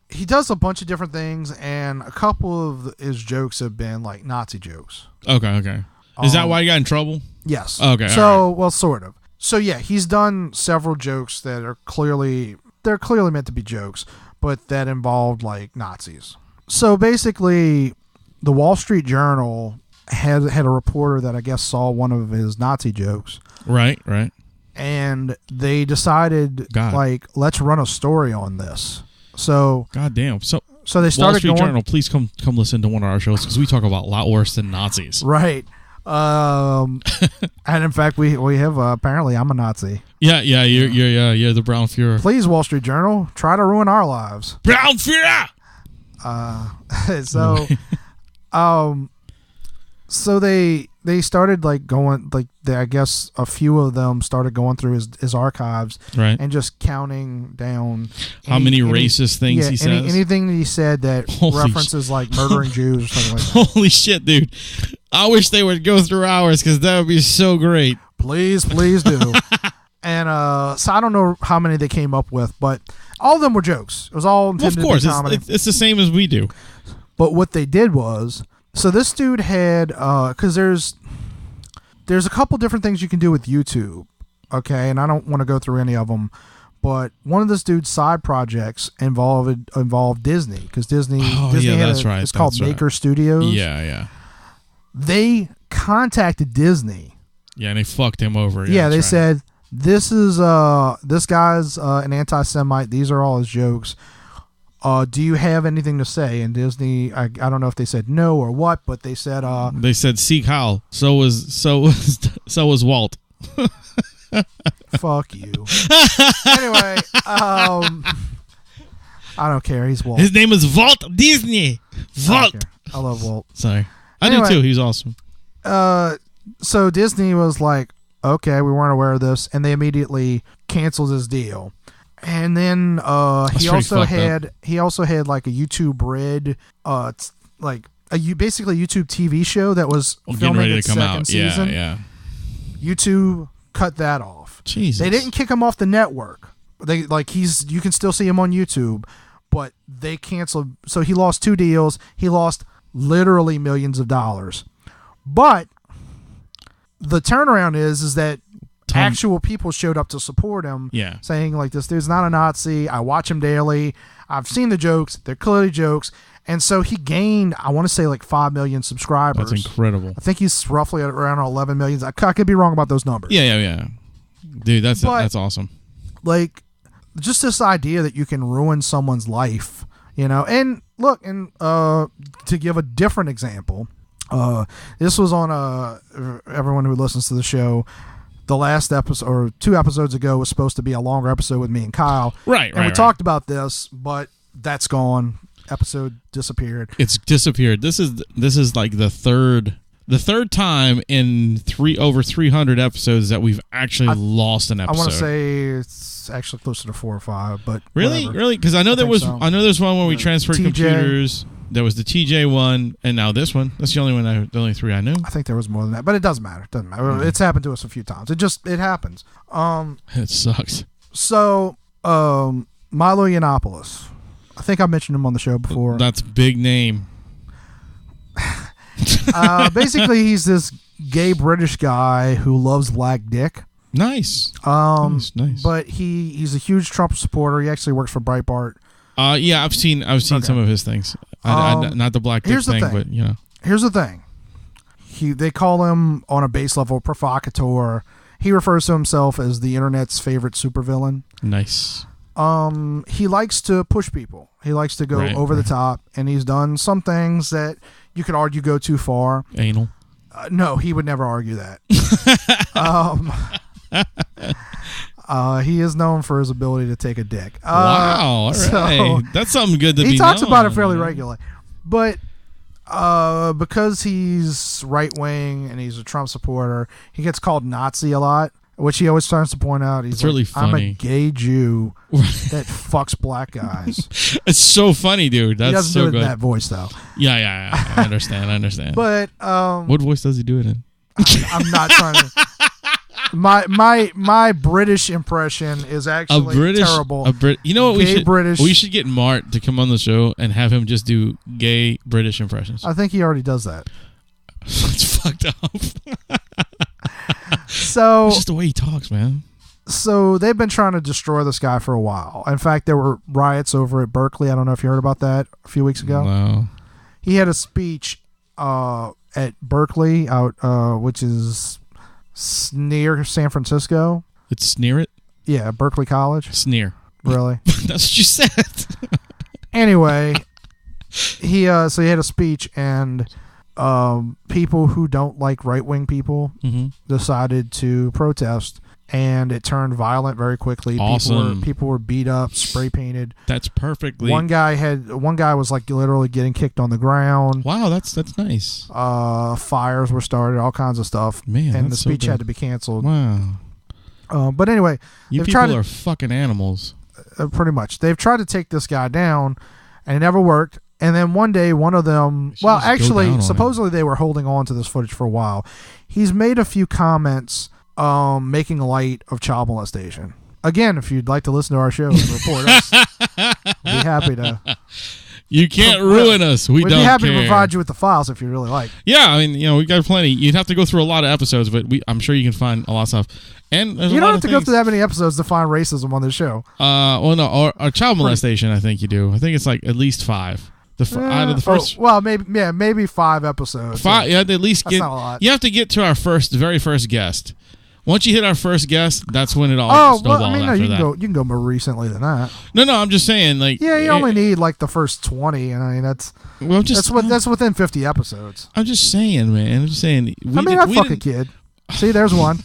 Speaker 2: he does a bunch of different things, and a couple of his jokes have been like Nazi jokes.
Speaker 1: Okay. Is that why you got in trouble?
Speaker 2: Yes.
Speaker 1: Okay.
Speaker 2: So, well, sort of. So, yeah, he's done several jokes that are clearly meant to be jokes, but that involved, like, Nazis. So, basically, the Wall Street Journal had a reporter that I guess saw one of his Nazi jokes.
Speaker 1: Right.
Speaker 2: And they decided, like, let's run a story on this. So,
Speaker 1: goddamn. So
Speaker 2: they started
Speaker 1: Wall Street Journal, please come listen to one of our shows because we talk about a lot worse than Nazis.
Speaker 2: Right. And in fact, we have apparently I'm a Nazi.
Speaker 1: Yeah. You're the Brown Fuhrer.
Speaker 2: Please, Wall Street Journal, try to ruin our lives.
Speaker 1: Brown Fuhrer.
Speaker 2: So they started like going like I guess a few of them started going through his archives,
Speaker 1: right,
Speaker 2: and just counting down
Speaker 1: how many racist things he says.
Speaker 2: Anything that he said that references like murdering Jews or something like that.
Speaker 1: Holy shit, dude! I wish they would go through ours because that would be so great.
Speaker 2: Please do. And so I don't know how many they came up with, but all of them were jokes. It was all intended to be comedy.
Speaker 1: It's the same as we do.
Speaker 2: But what they did was, so this dude had, because there's a couple different things you can do with YouTube, okay? And I don't want to go through any of them, but one of this dude's side projects involved Disney, because Disney it's called Maker Studios.
Speaker 1: Yeah.
Speaker 2: They contacted Disney.
Speaker 1: Yeah, and they fucked him over.
Speaker 2: Yeah, they said, this guy's an anti-Semite. These are all his jokes. Do you have anything to say? And Disney, I don't know if they said no or what, but they said
Speaker 1: seek Hal. So was Walt.
Speaker 2: Fuck you. Anyway, I don't care. He's Walt.
Speaker 1: His name is Walt Disney. Walt.
Speaker 2: I love Walt.
Speaker 1: Sorry. Anyway, I do too. He's awesome.
Speaker 2: So Disney was like, okay, we weren't aware of this, and they immediately canceled his deal. And then he also had like a YouTube Red, basically a YouTube TV show that was filming its second season.
Speaker 1: Yeah.
Speaker 2: YouTube cut that off.
Speaker 1: Jesus.
Speaker 2: They didn't kick him off the network. You can still see him on YouTube, but they canceled. So he lost 2 deals. He lost literally millions of dollars. But the turnaround is that actual people showed up to support him, saying like, this dude's not a Nazi. I watch him daily. I've seen the jokes. They're clearly jokes. And so he gained, I want to say, like 5 million subscribers.
Speaker 1: That's incredible.
Speaker 2: I think he's roughly at around 11 million. I could be wrong about those numbers.
Speaker 1: Yeah. Dude, that's awesome. Like,
Speaker 2: just this idea that you can ruin someone's life, you know. And look, and to give a different example, this was on everyone who listens to the show. The last episode, or 2 episodes ago, was supposed to be a longer episode with me and Kyle.
Speaker 1: Right.
Speaker 2: We talked about this, but that's gone. Episode disappeared.
Speaker 1: It's disappeared. This is like the third time in over 300 episodes that we've actually lost an episode.
Speaker 2: I want to say it's actually closer to 4 or 5, but
Speaker 1: really, because I know there's one where we transferred computers. There was the TJ one, and now this one. That's the only one. The only 3 I knew.
Speaker 2: I think there was more than that, but it doesn't matter. It's happened to us a few times. It happens.
Speaker 1: It sucks.
Speaker 2: So, Milo Yiannopoulos. I think I mentioned him on the show before.
Speaker 1: That's a big name.
Speaker 2: Basically, he's this gay British guy who loves black dick.
Speaker 1: Nice. Nice.
Speaker 2: But he's a huge Trump supporter. He actually works for Breitbart.
Speaker 1: Yeah, I've seen some of his things. Not the black dick thing, but you know.
Speaker 2: Here's the thing. They call him on a base level provocateur. He refers to himself as the internet's favorite supervillain.
Speaker 1: Nice.
Speaker 2: He likes to push people. He likes to go over the top, and he's done some things that you could argue go too far.
Speaker 1: Anal.
Speaker 2: No, he would never argue that. He is known for his ability to take a dick.
Speaker 1: Wow, all right. So that's something good to be known.
Speaker 2: He talks about it fairly regularly. But because he's right-wing and he's a Trump supporter, he gets called Nazi a lot, which he always tries to point out. He's
Speaker 1: really funny.
Speaker 2: I'm a gay Jew that fucks black guys.
Speaker 1: It's so funny, dude. That's
Speaker 2: he doesn't
Speaker 1: so
Speaker 2: do it
Speaker 1: good.
Speaker 2: in that voice, though.
Speaker 1: Yeah. I understand.
Speaker 2: But
Speaker 1: what voice does he do it in?
Speaker 2: I'm not trying to... My British impression is actually terrible.
Speaker 1: You know what we should get Mart to come on the show and have him just do gay British impressions.
Speaker 2: I think he already does that.
Speaker 1: It's fucked up.
Speaker 2: So
Speaker 1: it's just the way he talks, man.
Speaker 2: So they've been trying to destroy this guy for a while. In fact, there were riots over at Berkeley. I don't know if you heard about that a few weeks ago.
Speaker 1: No.
Speaker 2: He had a speech at Berkeley, which is near San Francisco.
Speaker 1: It's near it?
Speaker 2: Yeah, Berkeley College.
Speaker 1: Sneer.
Speaker 2: Really?
Speaker 1: That's what you said.
Speaker 2: Anyway, he had a speech, and people who don't like right-wing people decided to protest, and it turned violent very quickly.
Speaker 1: Awesome.
Speaker 2: People were beat up, spray painted.
Speaker 1: That's perfectly.
Speaker 2: One guy was like literally getting kicked on the ground.
Speaker 1: Wow, that's nice.
Speaker 2: Fires were started, all kinds of stuff.
Speaker 1: Man,
Speaker 2: and the speech had to be canceled.
Speaker 1: Wow.
Speaker 2: But anyway,
Speaker 1: you people are fucking animals.
Speaker 2: Pretty much, they've tried to take this guy down, and it never worked. And then one day, one of them, supposedly they were holding on to this footage for a while. He's made a few comments making light of child molestation. Again, if you'd like to listen to our show and report us, we'd be happy to.
Speaker 1: You can't ruin us. We'd
Speaker 2: be happy to provide you with the files if you really like.
Speaker 1: Yeah, I mean, we got plenty. You'd have to go through a lot of episodes, but I'm sure you can find a lot of stuff. And
Speaker 2: you don't have to go through that many episodes to find racism on this show.
Speaker 1: Well, no, or child molestation. I think you do. I think it's like at least 5. Out of the first,
Speaker 2: maybe 5 episodes.
Speaker 1: 5, you have to at least
Speaker 2: get. That's not a lot.
Speaker 1: You have to get to our very first guest. Once you hit our first guest, that's when it all snowballs.
Speaker 2: You can go more recently than that.
Speaker 1: No, I'm just saying, like,
Speaker 2: you only need like the first 20, and I mean that's within 50 episodes.
Speaker 1: I'm just saying, man. I'm just saying.
Speaker 2: I'd fuck a kid. See, there's one.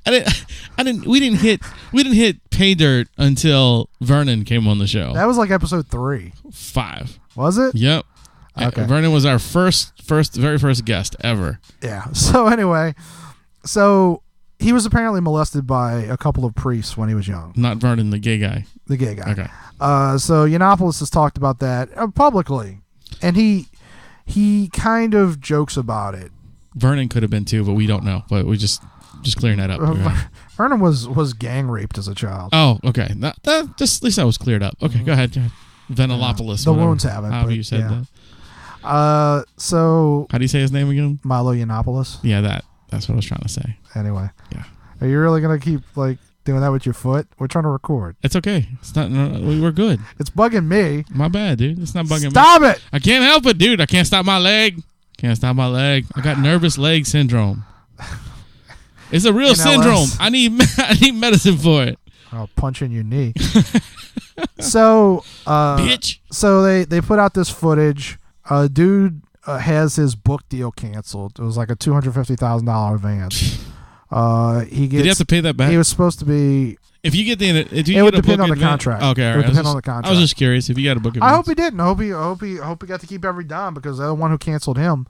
Speaker 1: We didn't hit pay dirt until Vernon came on the show.
Speaker 2: That was like episode 3.
Speaker 1: 5.
Speaker 2: Was it?
Speaker 1: Yep.
Speaker 2: Okay.
Speaker 1: Vernon was our very first guest ever.
Speaker 2: Yeah. So anyway, he was apparently molested by a couple of priests when he was young.
Speaker 1: Not Vernon, the gay guy.
Speaker 2: The gay guy.
Speaker 1: Okay.
Speaker 2: So Yiannopoulos has talked about that publicly, and he kind of jokes about it.
Speaker 1: Vernon could have been too, but we don't know. But we just clearing that up.
Speaker 2: Vernon was gang raped as a child.
Speaker 1: Oh, okay. Just at least that was cleared up. Okay, go ahead. Venelopoulos.
Speaker 2: The wounds haven't.
Speaker 1: However you said that.
Speaker 2: So
Speaker 1: how do you say his name again?
Speaker 2: Milo Yiannopoulos.
Speaker 1: Yeah, that's what I was trying to say.
Speaker 2: Anyway.
Speaker 1: Yeah.
Speaker 2: Are you really gonna keep like doing that with your foot? We're trying to record.
Speaker 1: It's okay. It's not. We're good.
Speaker 2: It's bugging me.
Speaker 1: My bad, dude. It's not bugging me.
Speaker 2: Stop it!
Speaker 1: I can't help it, dude. I can't stop my leg. I got nervous leg syndrome. It's a real syndrome. I need medicine for it.
Speaker 2: I'll punch in your knee. So,
Speaker 1: bitch.
Speaker 2: So they put out this footage. Dude has his book deal canceled. It was like a $250,000 advance. Did
Speaker 1: he have to pay that back?
Speaker 2: He was supposed to be.
Speaker 1: If you get
Speaker 2: it would depend on the contract.
Speaker 1: Okay, all right.
Speaker 2: It would depend on the contract.
Speaker 1: I was just curious if you got a book advance.
Speaker 2: I hope he didn't. I hope he got to keep every dime because they're the one who canceled him.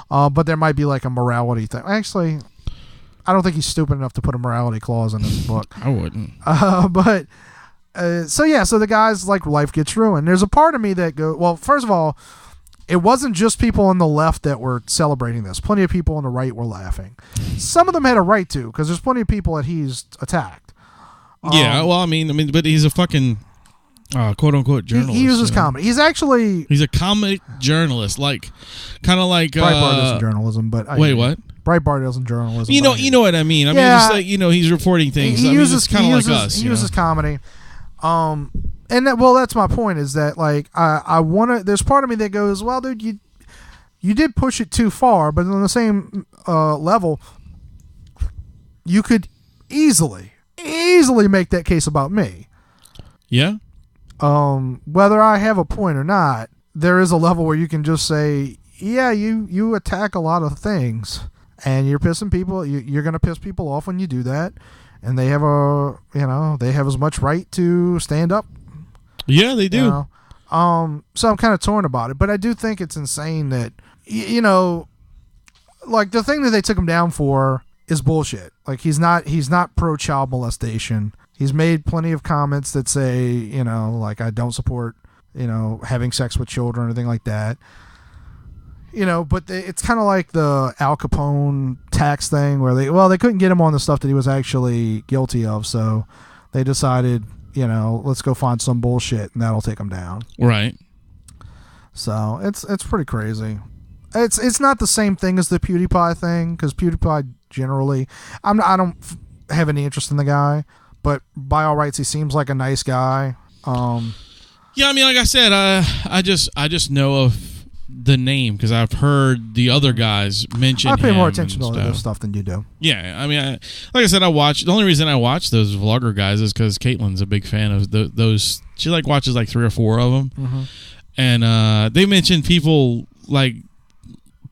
Speaker 2: But there might be like a morality thing. Actually, I don't think he's stupid enough to put a morality clause in his book.
Speaker 1: I wouldn't.
Speaker 2: So the guy's like life gets ruined. There's a part of me that well, first of all, it wasn't just people on the left that were celebrating this. Plenty of people on the right were laughing. Some of them had a right to, because there's plenty of people that he's attacked.
Speaker 1: Yeah, well, I mean, but he's a fucking quote unquote journalist.
Speaker 2: He uses comedy. He's
Speaker 1: a comic journalist, kind of like
Speaker 2: Breitbart isn't journalism, but
Speaker 1: what?
Speaker 2: Breitbart isn't journalism.
Speaker 1: You know what I mean. I mean, just like, he's reporting things.
Speaker 2: He uses
Speaker 1: kind of like us.
Speaker 2: He uses comedy. That's my point. Is that like I want to? There's part of me that goes, well, dude, you did push it too far, but on the same level, you could easily make that case about me.
Speaker 1: Yeah.
Speaker 2: Whether I have a point or not, there is a level where you can just say, yeah, you attack a lot of things, and you're pissing people. You're going to piss people off when you do that, and they have as much right to stand up.
Speaker 1: Yeah, they do.
Speaker 2: So I'm kind of torn about it, but I do think it's insane that like the thing that they took him down for is bullshit. Like he's not pro child molestation. He's made plenty of comments that say, like I don't support, having sex with children or anything like that. But it's kind of like the Al Capone tax thing where they couldn't get him on the stuff that he was actually guilty of, so they decided, let's go find some bullshit and that'll take him down.
Speaker 1: Right.
Speaker 2: So it's pretty crazy. It's not the same thing as the PewDiePie thing, because PewDiePie generally, I don't have any interest in the guy, but by all rights, he seems like a nice guy.
Speaker 1: Yeah, I mean, like I said, I just know of the name because I've heard the other guys mention.
Speaker 2: I pay
Speaker 1: him
Speaker 2: more attention to
Speaker 1: and
Speaker 2: other stuff than you do.
Speaker 1: Yeah, I mean, like I said, the only reason I watch those vlogger guys is because Caitlin's a big fan of those. She watches 3 or 4 of them,
Speaker 2: mm-hmm.
Speaker 1: and they mention people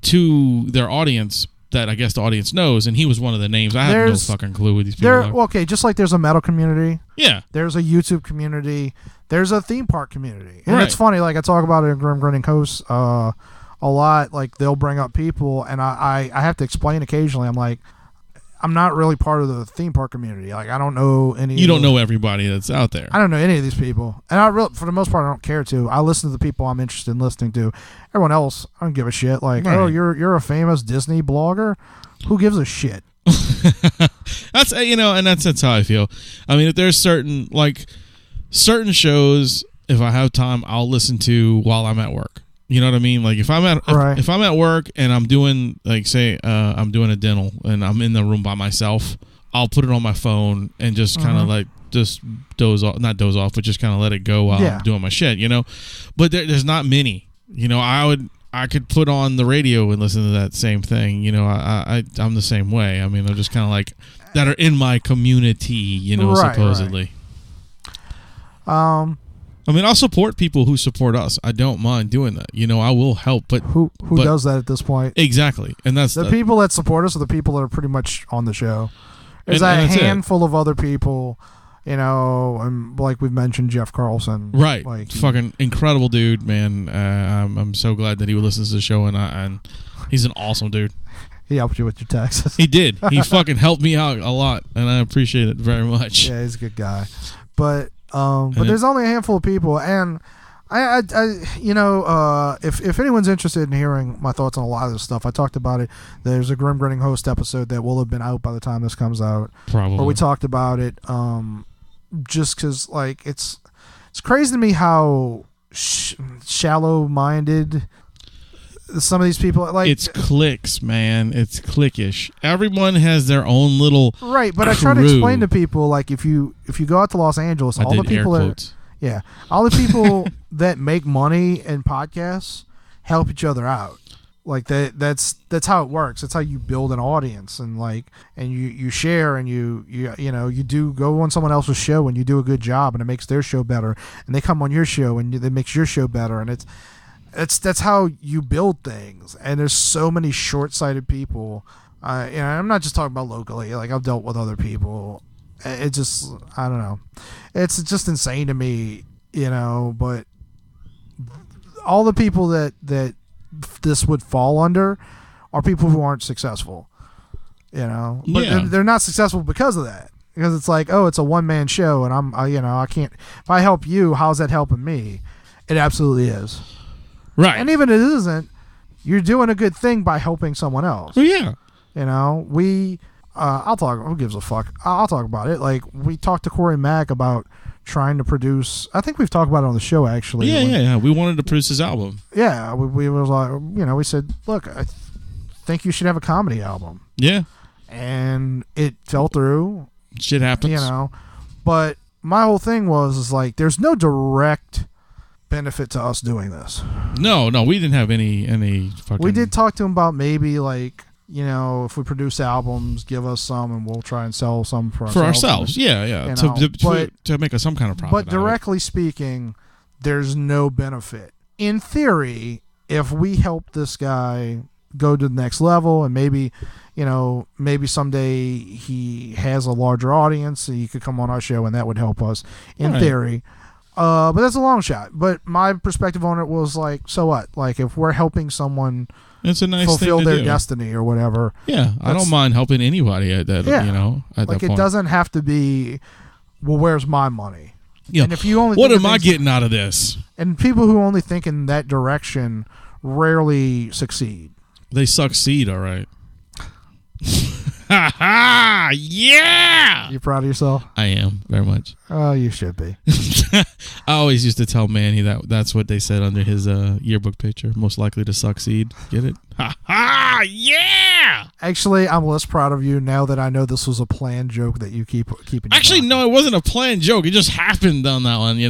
Speaker 1: to their audience that I guess the audience knows, and he was one of the names. I have no fucking clue who these people are.
Speaker 2: Okay, just like there's a metal community.
Speaker 1: Yeah.
Speaker 2: There's a YouTube community. There's a theme park community. And
Speaker 1: right.
Speaker 2: It's funny, I talk about it in Grim Grinning Hosts a lot. They'll bring up people, and I have to explain occasionally. I'm like, I'm not really part of the theme park community. I don't know any.
Speaker 1: You don't know everybody that's out there.
Speaker 2: I don't know any of these people, and for the most part, I don't care to. I listen to the people I'm interested in listening to. Everyone else, I don't give a shit. Right. Oh, you're a famous Disney blogger. Who gives a shit?
Speaker 1: That's and that's how I feel. I mean, if there's certain shows, if I have time, I'll listen to while I'm at work. You know what I mean? If I'm at work and I'm doing I'm doing a dental and I'm in the room by myself, I'll put it on my phone and just kind of just doze off, not doze off, but just kind of let it go while I'm doing my shit. But there's not many. I could put on the radio and listen to that same thing. I'm the same way. I mean, I'm just kind of that are in my community. Supposedly.
Speaker 2: Right.
Speaker 1: I mean, I'll support people who support us. I don't mind doing that. I will help. But
Speaker 2: who does that at this point?
Speaker 1: Exactly, and that's
Speaker 2: the people that support us are the people that are pretty much on the show. There's a handful of other people, and like we've mentioned, Jeff Carlson.
Speaker 1: Right, fucking incredible dude, man. I'm so glad that he listens to the show, and he's an awesome dude.
Speaker 2: He helped you with your taxes.
Speaker 1: He did. He fucking helped me out a lot, and I appreciate it very much.
Speaker 2: Yeah, he's a good guy, but there's only a handful of people, and if anyone's interested in hearing my thoughts on a lot of this stuff, I talked about it. There's a Grim Grinning Host episode that will have been out by the time this comes out.
Speaker 1: Probably.
Speaker 2: Where we talked about it, just because it's crazy to me how shallow-minded some of these people
Speaker 1: it's cliques, man. It's cliquish. Everyone has their own little
Speaker 2: right, but
Speaker 1: crew.
Speaker 2: I try to explain to people if you go out to Los Angeles, all the people that make money in podcasts help each other out. That's how it works. That's how you build an audience, and you share, and you do go on someone else's show and you do a good job, and it makes their show better, and they come on your show and it makes your show better, and that's how you build things. And there's so many short-sighted people. I'm not just talking about locally. I've dealt with other people. It just, I don't know. It's just insane to me, But all the people that this would fall under are people who aren't successful, But they're not successful because of that. Because it's it's a one-man show, and I can't. If I help you, how's that helping me? It absolutely is.
Speaker 1: Right.
Speaker 2: And even if it isn't, you're doing a good thing by helping someone else.
Speaker 1: Well, yeah.
Speaker 2: I'll talk. Who gives a fuck? I'll talk about it. Like, we talked to Corey Mack about trying to produce. I think we've talked about it on the show, actually.
Speaker 1: Yeah. We wanted to produce his album.
Speaker 2: Yeah, we was like, we said, look, I think you should have a comedy album.
Speaker 1: Yeah.
Speaker 2: And it fell through.
Speaker 1: Shit happens.
Speaker 2: But my whole thing was like, there's no direct benefit to us doing this.
Speaker 1: No, we didn't have any fucking...
Speaker 2: We did talk to him about maybe, like, if we produce albums, give us some, and we'll try and sell some for ourselves.
Speaker 1: Yeah. To make us some kind of profit.
Speaker 2: But directly speaking, there's no benefit. In theory, if we help this guy go to the next level, and maybe someday he has a larger audience, so he could come on our show, and that would help us in theory. But that's a long shot. But my perspective on it was like, so what? Like, if we're helping someone...
Speaker 1: It's a nice
Speaker 2: fulfill
Speaker 1: thing to
Speaker 2: their
Speaker 1: do.
Speaker 2: destiny or whatever.
Speaker 1: Yeah, I don't mind helping anybody at that. At
Speaker 2: like,
Speaker 1: that point.
Speaker 2: It doesn't have to be, well, where's my money?
Speaker 1: Yeah.
Speaker 2: And if you only
Speaker 1: what am I getting out of this?
Speaker 2: And people who only think in that direction rarely succeed.
Speaker 1: They succeed, all right. Ha ha! Yeah.
Speaker 2: You proud of yourself?
Speaker 1: I am very much.
Speaker 2: Oh, you should be.
Speaker 1: I always used to tell Manny that's what they said under his yearbook picture. Most likely to succeed. Get it? Ha ha! Yeah.
Speaker 2: Actually, I'm less proud of you now that I know this was a planned joke that you keep in your
Speaker 1: Actually,
Speaker 2: pocket.
Speaker 1: no, it wasn't a planned joke. It just happened on that one.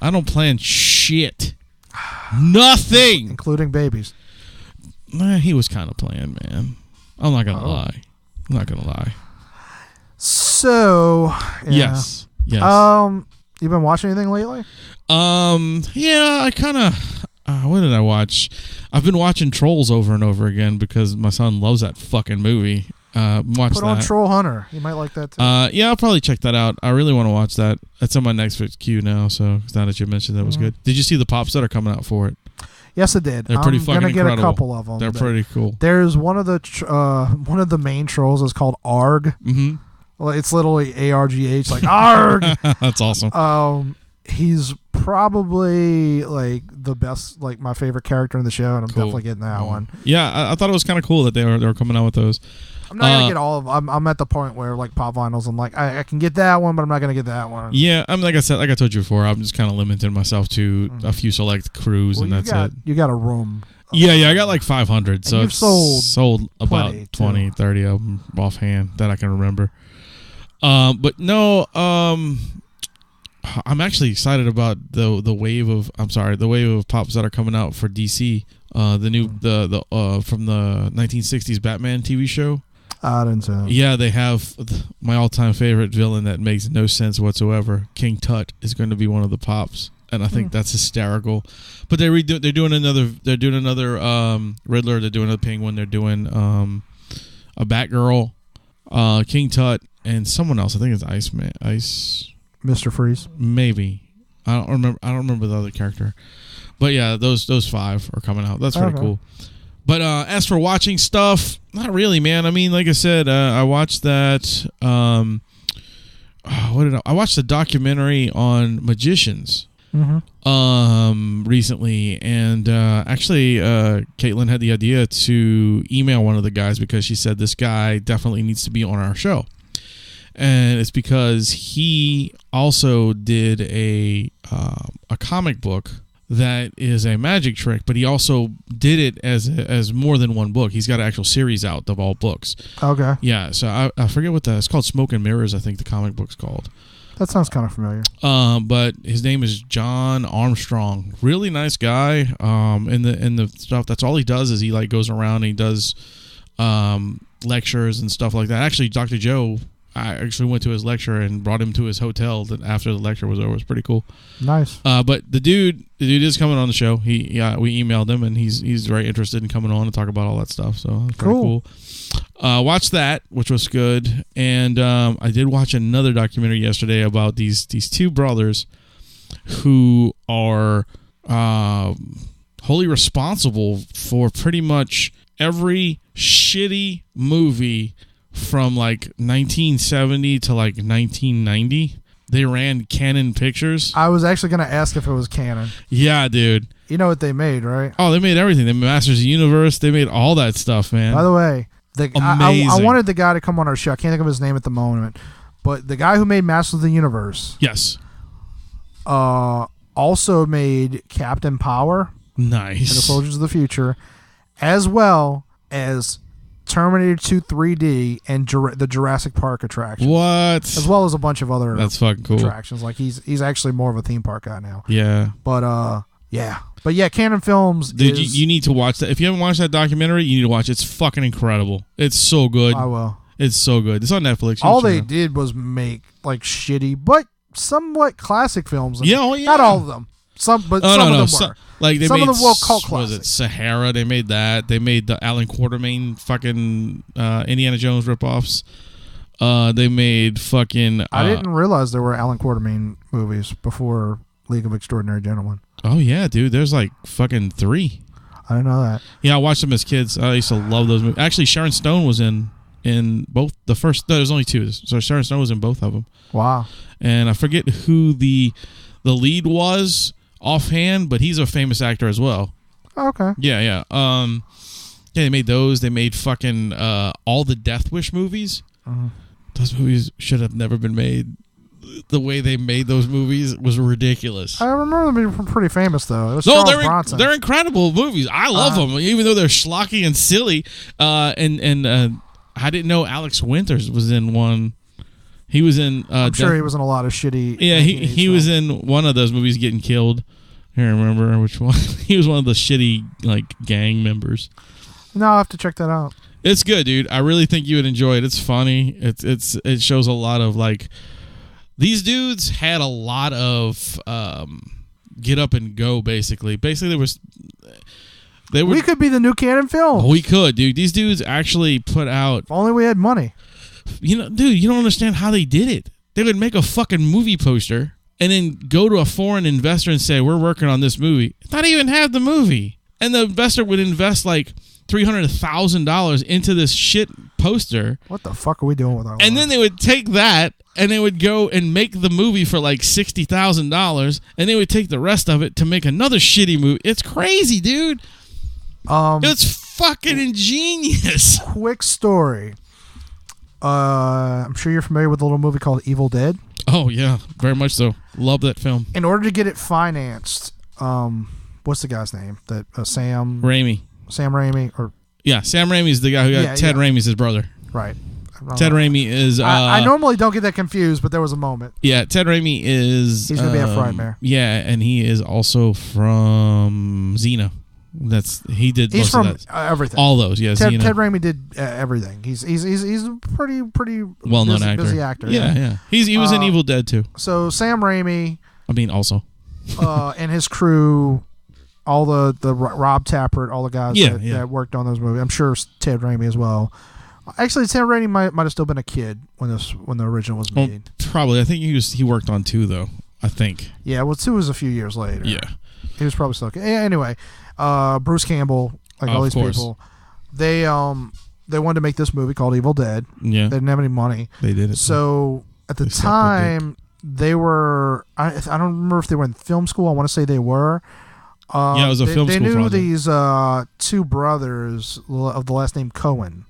Speaker 1: I don't plan shit. Nothing,
Speaker 2: including babies.
Speaker 1: He was kind of planned, man. I'm not gonna lie.
Speaker 2: So, yeah.
Speaker 1: Yes.
Speaker 2: You been watching anything lately?
Speaker 1: Yeah, I kind of. What did I watch? I've been watching Trolls over and over again because my son loves that fucking movie. Put
Speaker 2: on Troll Hunter. You might like that too.
Speaker 1: Yeah, I'll probably check that out. I really want to watch that. It's on my Netflix queue now. So now that you mentioned that was good. Did you see the pops that are coming out for it?
Speaker 2: Yes, it did.
Speaker 1: They're pretty fucking incredible.
Speaker 2: I'm gonna get a couple of them.
Speaker 1: They're pretty cool.
Speaker 2: There's one of the main trolls is called Arg.
Speaker 1: Mm-hmm.
Speaker 2: Well, it's literally ARGH, like Arg.
Speaker 1: That's awesome.
Speaker 2: He's probably like the best, like my favorite character in the show, and I'm definitely getting that one.
Speaker 1: Yeah, I thought it was kind of cool that they were coming out with those.
Speaker 2: I'm not gonna get all of them. I'm at the point where like pop vinyls, I'm like I can get that one, but I'm not gonna get that one.
Speaker 1: Yeah, I'm like I told you before, I'm just kind of limiting myself to a few select crews, and that's it.
Speaker 2: You got a room.
Speaker 1: Yeah, I got like 500, so
Speaker 2: you've
Speaker 1: sold about 20, 30 of them offhand that I can remember. But no, I'm actually excited about the wave of pops that are coming out for DC. The new from the 1960s Batman TV show.
Speaker 2: I didn't say that.
Speaker 1: Yeah, they have my all-time favorite villain that makes no sense whatsoever. King Tut is going to be one of the pops, and I think that's hysterical. But they're doing another Riddler. They're doing a Penguin. They're doing a Batgirl, King Tut, and someone else. I think it's
Speaker 2: Mr. Freeze.
Speaker 1: Maybe. I don't remember the other character. But yeah, those 5 are coming out. That's pretty cool. But as for watching stuff, not really, man. I mean, like I said, I watched that. I watched the documentary on magicians recently, and actually, Caitlin had the idea to email one of the guys because she said this guy definitely needs to be on our show. And it's because he also did a comic book that is a magic trick, but he also did it as more than one book. He's got an actual series out of all books.
Speaker 2: Okay.
Speaker 1: Yeah, so I forget what it's called. Smoke and Mirrors, I think the comic book's called.
Speaker 2: That sounds kind of familiar.
Speaker 1: But his name is John Armstrong. Really nice guy. In the stuff, that's all he does is he like goes around and he does lectures and stuff like that. Actually, Dr. Joe, I actually went to his lecture and brought him to his hotel after the lecture was over. It was pretty cool. Nice. But the dude is coming on the show. We emailed him and he's very interested in coming on and talk about all that stuff. So that's pretty cool. Watched that, which was good. And I did watch another documentary yesterday about these 2 brothers who are wholly responsible for pretty much every shitty movie from like 1970 to like 1990. They ran Canon Pictures.
Speaker 2: I was actually going to ask if it was Canon.
Speaker 1: Yeah, dude.
Speaker 2: You know what they made, right?
Speaker 1: Oh, they made everything. They made Masters of the Universe. They made all that stuff, man.
Speaker 2: By the way,
Speaker 1: Amazing.
Speaker 2: I wanted the guy to come on our show. I can't think of his name at the moment, but the guy who made Masters of the Universe,
Speaker 1: yes,
Speaker 2: also made Captain Power,
Speaker 1: nice,
Speaker 2: and the Soldiers of the Future, as well as Terminator 2 3D and the Jurassic Park attraction.
Speaker 1: What?
Speaker 2: As well as a bunch of other
Speaker 1: that's fucking cool
Speaker 2: attractions. Like he's actually more of a theme park guy now.
Speaker 1: Yeah.
Speaker 2: But yeah. But yeah, Canon Films.
Speaker 1: Dude, you need to watch that. If you haven't watched that documentary, you need to watch it. It's fucking incredible. It's so good.
Speaker 2: I will.
Speaker 1: It's so good. It's on Netflix.
Speaker 2: All they did was make like shitty but somewhat classic films.
Speaker 1: Yeah, oh, yeah.
Speaker 2: Not all of them. Some of them were.
Speaker 1: Like they
Speaker 2: some
Speaker 1: made
Speaker 2: of them were cult classics.
Speaker 1: Was it Sahara? They made that. They made the Alan Quartermain fucking Indiana Jones ripoffs. They made fucking.
Speaker 2: I didn't realize there were Alan Quartermain movies before League of Extraordinary Gentlemen.
Speaker 1: Oh yeah, dude. There's like fucking 3.
Speaker 2: I didn't know that.
Speaker 1: Yeah, I watched them as kids. I used to love those movies. Actually, Sharon Stone was in both the first. No, there's only 2. So Sharon Stone was in both of them.
Speaker 2: Wow.
Speaker 1: And I forget who the lead was offhand, but he's a famous actor as well.
Speaker 2: Okay.
Speaker 1: Yeah. Yeah, they made those. They made fucking all the Death Wish movies.
Speaker 2: Uh-huh.
Speaker 1: Those movies should have never been made. The way they made those movies was ridiculous.
Speaker 2: I remember them being pretty famous, though. It was
Speaker 1: No,
Speaker 2: Charles Bronson.
Speaker 1: they're incredible movies. I love them, even though they're schlocky and silly. And I didn't know Alex Winters was in one. He was in.
Speaker 2: I'm sure he was in a lot of shitty.
Speaker 1: Yeah, he was in one of those movies getting killed. I can't remember which one. He was one of the shitty like gang members.
Speaker 2: No, I'll have to check that out.
Speaker 1: It's good, dude. I really think you would enjoy it. It's funny. It shows a lot of like. These dudes had a lot of get up and go. Basically, there was. We
Speaker 2: could be the new Canon Film.
Speaker 1: Oh, we could, dude. These dudes actually put out.
Speaker 2: If only we had money.
Speaker 1: You know, dude, you don't understand how they did it. They would make a fucking movie poster and then go to a foreign investor and say, "We're working on this movie." Not even have the movie, and the investor would invest like $300,000 into this shit poster.
Speaker 2: What the fuck are we doing with our?
Speaker 1: And then they would take that and they would go and make the movie for like $60,000, and they would take the rest of it to make another shitty movie. It's crazy, dude. It's fucking ingenious.
Speaker 2: Quick story. I'm sure you're familiar with a little movie called Evil Dead.
Speaker 1: Oh yeah, very much so. Love that film.
Speaker 2: In order to get it financed, what's the guy's name? That Sam
Speaker 1: Raimi.
Speaker 2: Sam Raimi, or
Speaker 1: yeah, Sam Raimi's the guy who got Ted Raimi's his brother.
Speaker 2: Right.
Speaker 1: Ted Raimi is.
Speaker 2: I normally don't get that confused, but there was a moment.
Speaker 1: Yeah, Ted Raimi is.
Speaker 2: He's gonna be a Frightmare.
Speaker 1: Yeah, and he is also from Xena. He did.
Speaker 2: He's
Speaker 1: most
Speaker 2: from
Speaker 1: of that.
Speaker 2: everything.
Speaker 1: All those, yeah.
Speaker 2: Ted
Speaker 1: Raimi
Speaker 2: did everything. He's a pretty
Speaker 1: well-known actor.
Speaker 2: Busy actor.
Speaker 1: Yeah. He was in Evil Dead too.
Speaker 2: So Sam Raimi.
Speaker 1: I mean, also.
Speaker 2: And his crew, all the Rob Tappert, all the guys that worked on those movies. I'm sure Ted Raimi as well. Actually, Ted Raimi might have still been a kid when the original was made.
Speaker 1: Probably. I think he worked on 2 though. I think.
Speaker 2: Yeah, well, 2 was a few years later.
Speaker 1: Yeah.
Speaker 2: He was probably still a kid. Anyway, Bruce Campbell, like all these people, they wanted to make this movie called Evil Dead.
Speaker 1: Yeah.
Speaker 2: They didn't have any money.
Speaker 1: They did it.
Speaker 2: So at the time, they were. I don't remember if they were in film school. I want to say they were.
Speaker 1: Yeah, it was a film school
Speaker 2: They knew
Speaker 1: project.
Speaker 2: these 2 brothers of the last name Cohen.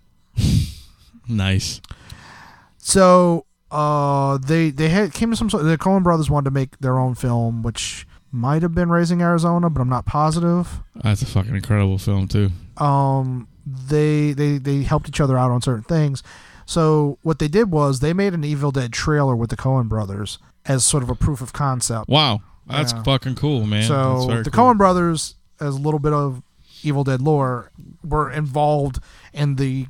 Speaker 1: Nice.
Speaker 2: So they came to some sort. The Coen brothers wanted to make their own film, which might have been Raising Arizona, but I'm not positive.
Speaker 1: That's a fucking incredible film too.
Speaker 2: They helped each other out on certain things. So what they did was they made an Evil Dead trailer with the Coen brothers as sort of a proof of concept.
Speaker 1: Wow, that's fucking cool, man.
Speaker 2: So the Coen brothers, as a little bit of Evil Dead lore, were involved in the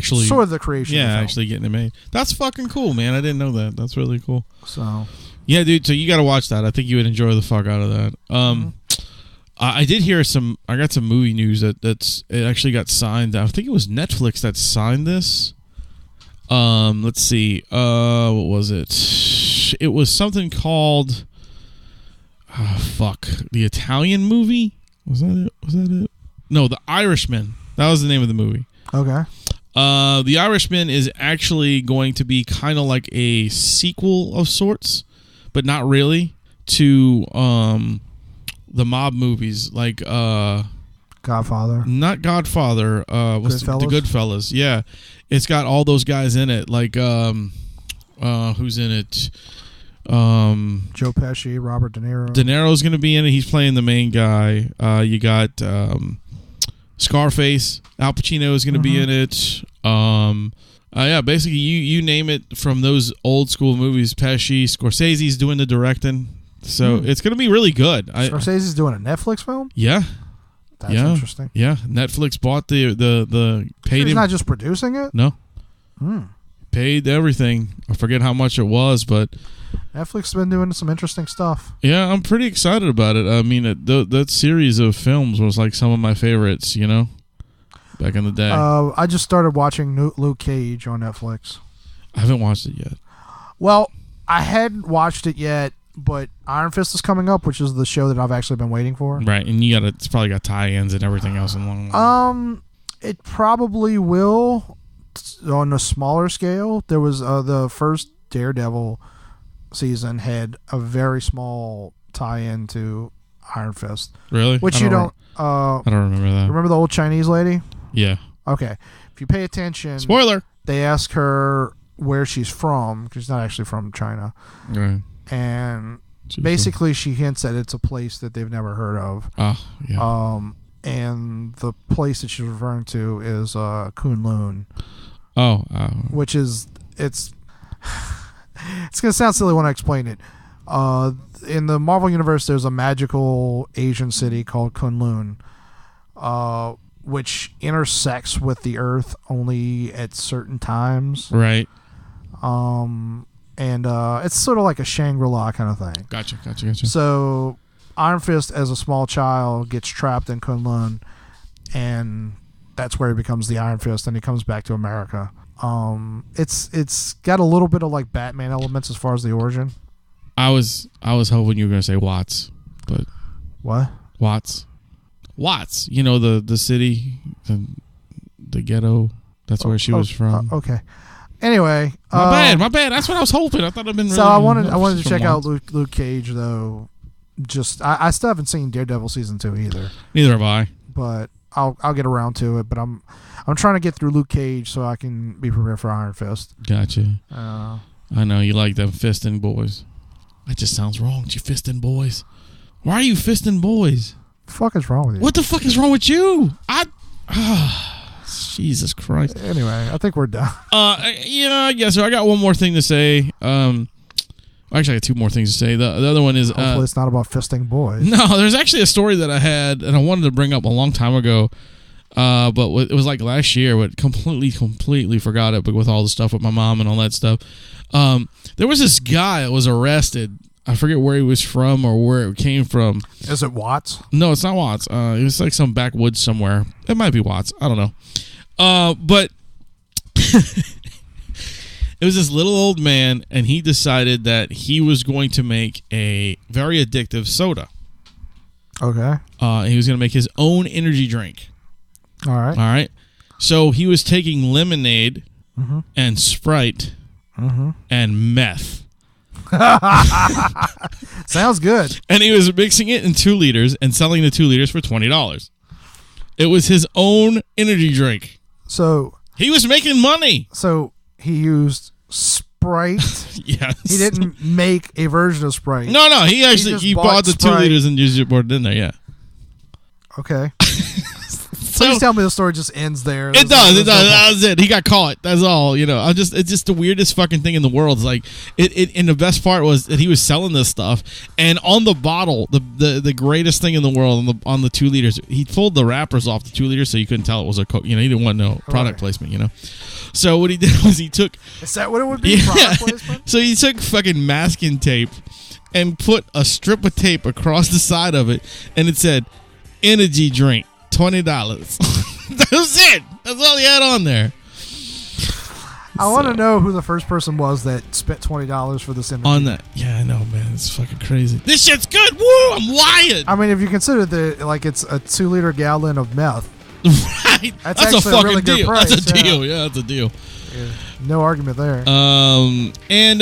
Speaker 2: sort of the creation.
Speaker 1: Yeah,
Speaker 2: of the film.
Speaker 1: actually getting it made. That's fucking cool, man. I didn't know that. That's really cool.
Speaker 2: So
Speaker 1: yeah, dude. So you got to watch that. I think you would enjoy the fuck out of that. I did hear I got some movie news it actually got signed. I think it was Netflix that signed this. Let's see. What was it? It was something called. The Italian movie. Was that it? No, The Irishman. That was the name of the movie.
Speaker 2: Okay.
Speaker 1: The Irishman is actually going to be kind of like a sequel of sorts, but not really, to the mob movies like
Speaker 2: Godfather.
Speaker 1: Not Godfather. What's the Goodfellas? Yeah, it's got all those guys in it. Like, who's in it?
Speaker 2: Joe Pesci, Robert De Niro.
Speaker 1: De Niro's going to be in it. He's playing the main guy. You got Scarface. Al Pacino is going to be in it. Yeah, basically you name it from those old school movies. Pesci, Scorsese's doing the directing. So it's going to be really good.
Speaker 2: Scorsese's doing a Netflix film?
Speaker 1: Yeah.
Speaker 2: That's interesting.
Speaker 1: Yeah, Netflix bought the paid him.
Speaker 2: He's not just producing it?
Speaker 1: No. Paid everything. I forget how much it was, but
Speaker 2: Netflix has been doing some interesting stuff.
Speaker 1: Yeah, I'm pretty excited about it. I mean, that series of films was like some of my favorites, you know, back in the day.
Speaker 2: I just started watching Luke Cage on Netflix.
Speaker 1: I haven't watched it yet.
Speaker 2: Well, I hadn't watched it yet, but Iron Fist is coming up, which is the show that I've actually been waiting for.
Speaker 1: Right, and it's probably got tie-ins and everything else along.
Speaker 2: It probably will on a smaller scale. There was the first Daredevil season had a very small tie-in to Iron Fist.
Speaker 1: Really?
Speaker 2: Which I don't remember that. Remember the old Chinese lady?
Speaker 1: Yeah.
Speaker 2: Okay. If you pay attention,
Speaker 1: spoiler.
Speaker 2: They ask her where she's from because she's not actually from China.
Speaker 1: Right.
Speaker 2: And basically she hints that it's a place that they've never heard of.
Speaker 1: Oh, yeah.
Speaker 2: And the place that she's referring to is Kunlun.
Speaker 1: Oh.
Speaker 2: Which is it's going to sound silly when I explain it. In the Marvel Universe, there's a magical Asian city called Kunlun, which intersects with the Earth only at certain times.
Speaker 1: Right.
Speaker 2: And it's sort of like a Shangri-La kind of thing.
Speaker 1: Gotcha.
Speaker 2: So Iron Fist, as a small child, gets trapped in Kunlun, and that's where he becomes the Iron Fist, and he comes back to America. It's got a little bit of like Batman elements as far as the origin.
Speaker 1: I was hoping you were gonna say Watts, but
Speaker 2: what?
Speaker 1: Watts, you know the city, the ghetto. That's where she was from.
Speaker 2: Okay. Anyway,
Speaker 1: my bad. That's what I was hoping. I thought it'd been. Really,
Speaker 2: so I wanted to check out Luke Cage though. Just I still haven't seen Daredevil season 2 either.
Speaker 1: Neither have I.
Speaker 2: But I'll get around to it. But I'm trying to get through Luke Cage so I can be prepared for Iron Fist.
Speaker 1: Gotcha. I know you like them fisting boys. That just sounds wrong. You fisting boys. Why are you fisting boys?
Speaker 2: What the fuck is wrong with you?
Speaker 1: What the fuck is wrong with you? Jesus Christ.
Speaker 2: Anyway, I think we're done.
Speaker 1: Yeah. So I got one more thing to say. Actually, I got two more things to say. The other one is
Speaker 2: hopefully it's not about fisting boys.
Speaker 1: No, there's actually a story that I had and I wanted to bring up a long time ago. But it was like last year, but completely forgot it. But with all the stuff with my mom and all that stuff, there was this guy that was arrested. I forget where he was from or where it came from.
Speaker 2: Is it Watts?
Speaker 1: No, it's not Watts. It was like some backwoods somewhere. It might be Watts. I don't know. But it was this little old man, and he decided that he was going to make a very addictive soda.
Speaker 2: Okay.
Speaker 1: He was going to make his own energy drink.
Speaker 2: All right.
Speaker 1: All right. So he was taking lemonade and Sprite and meth.
Speaker 2: Sounds good.
Speaker 1: And he was mixing it in 2 liters and selling the 2 liters for $20. It was his own energy drink.
Speaker 2: So
Speaker 1: he was making money.
Speaker 2: So he used Sprite.
Speaker 1: Yes.
Speaker 2: He didn't make a version of Sprite.
Speaker 1: No. He bought the Sprite. 2 liters and used it more in there. Yeah.
Speaker 2: Okay. Please tell me the story just ends there.
Speaker 1: It does. That was it. He got caught. That's all. You know, it's just the weirdest fucking thing in the world. It's like and the best part was that he was selling this stuff, and on the bottle, the greatest thing in the world on the 2 liters, he pulled the wrappers off the 2 liters so you couldn't tell it was a Coke. You know, he didn't want no product placement. You know, so what he did was he took.
Speaker 2: Is that what it would be? Yeah. Product placement.
Speaker 1: So he took fucking masking tape and put a strip of tape across the side of it, and it said, "Energy drink." $20. That was it. That's all he had on there.
Speaker 2: I want to know who the first person was that spent $20 for this energy.
Speaker 1: On that. Yeah, I know, man. It's fucking crazy. This shit's good. Woo! I'm wired.
Speaker 2: I mean, if you consider it's a 2 liter gallon of meth.
Speaker 1: Right. That's a fucking really deal. Price. That's a deal. Yeah, that's a deal.
Speaker 2: Yeah, no argument there.
Speaker 1: And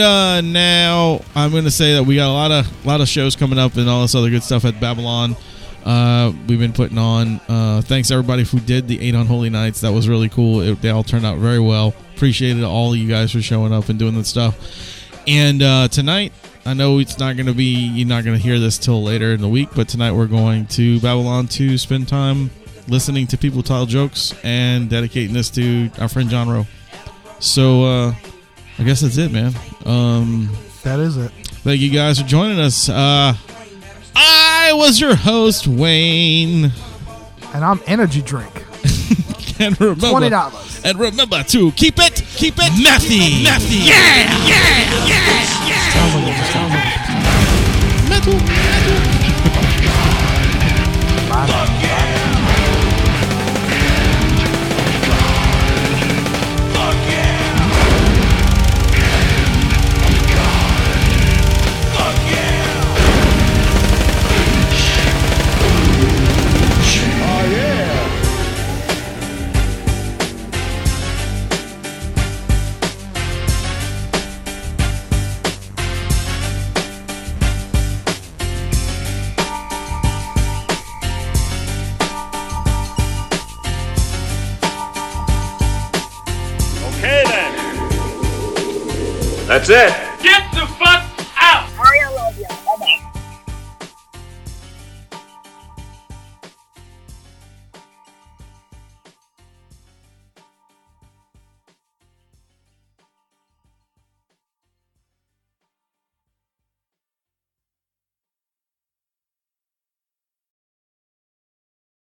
Speaker 1: now I'm going to say that we got a lot of shows coming up and all this other good stuff at Babylon. we've been putting on. Thanks everybody who did the 8 Unholy Nights. That was really cool. They all turned out very well. Appreciated all of you guys for showing up and doing that stuff. And tonight, I know it's not going to be, you're not going to hear this till later in the week, but tonight we're going to Babylon to spend time listening to people tell jokes and dedicating this to our friend John Rowe. So I guess that's it, man.
Speaker 2: That is it.
Speaker 1: Thank you guys for joining us. I was your host, Wayne.
Speaker 2: And I'm Energy Drink.
Speaker 1: And remember,
Speaker 2: $20.
Speaker 1: And remember to keep it methy. Yeah.
Speaker 2: Sounds like
Speaker 1: Metal.
Speaker 3: That's it.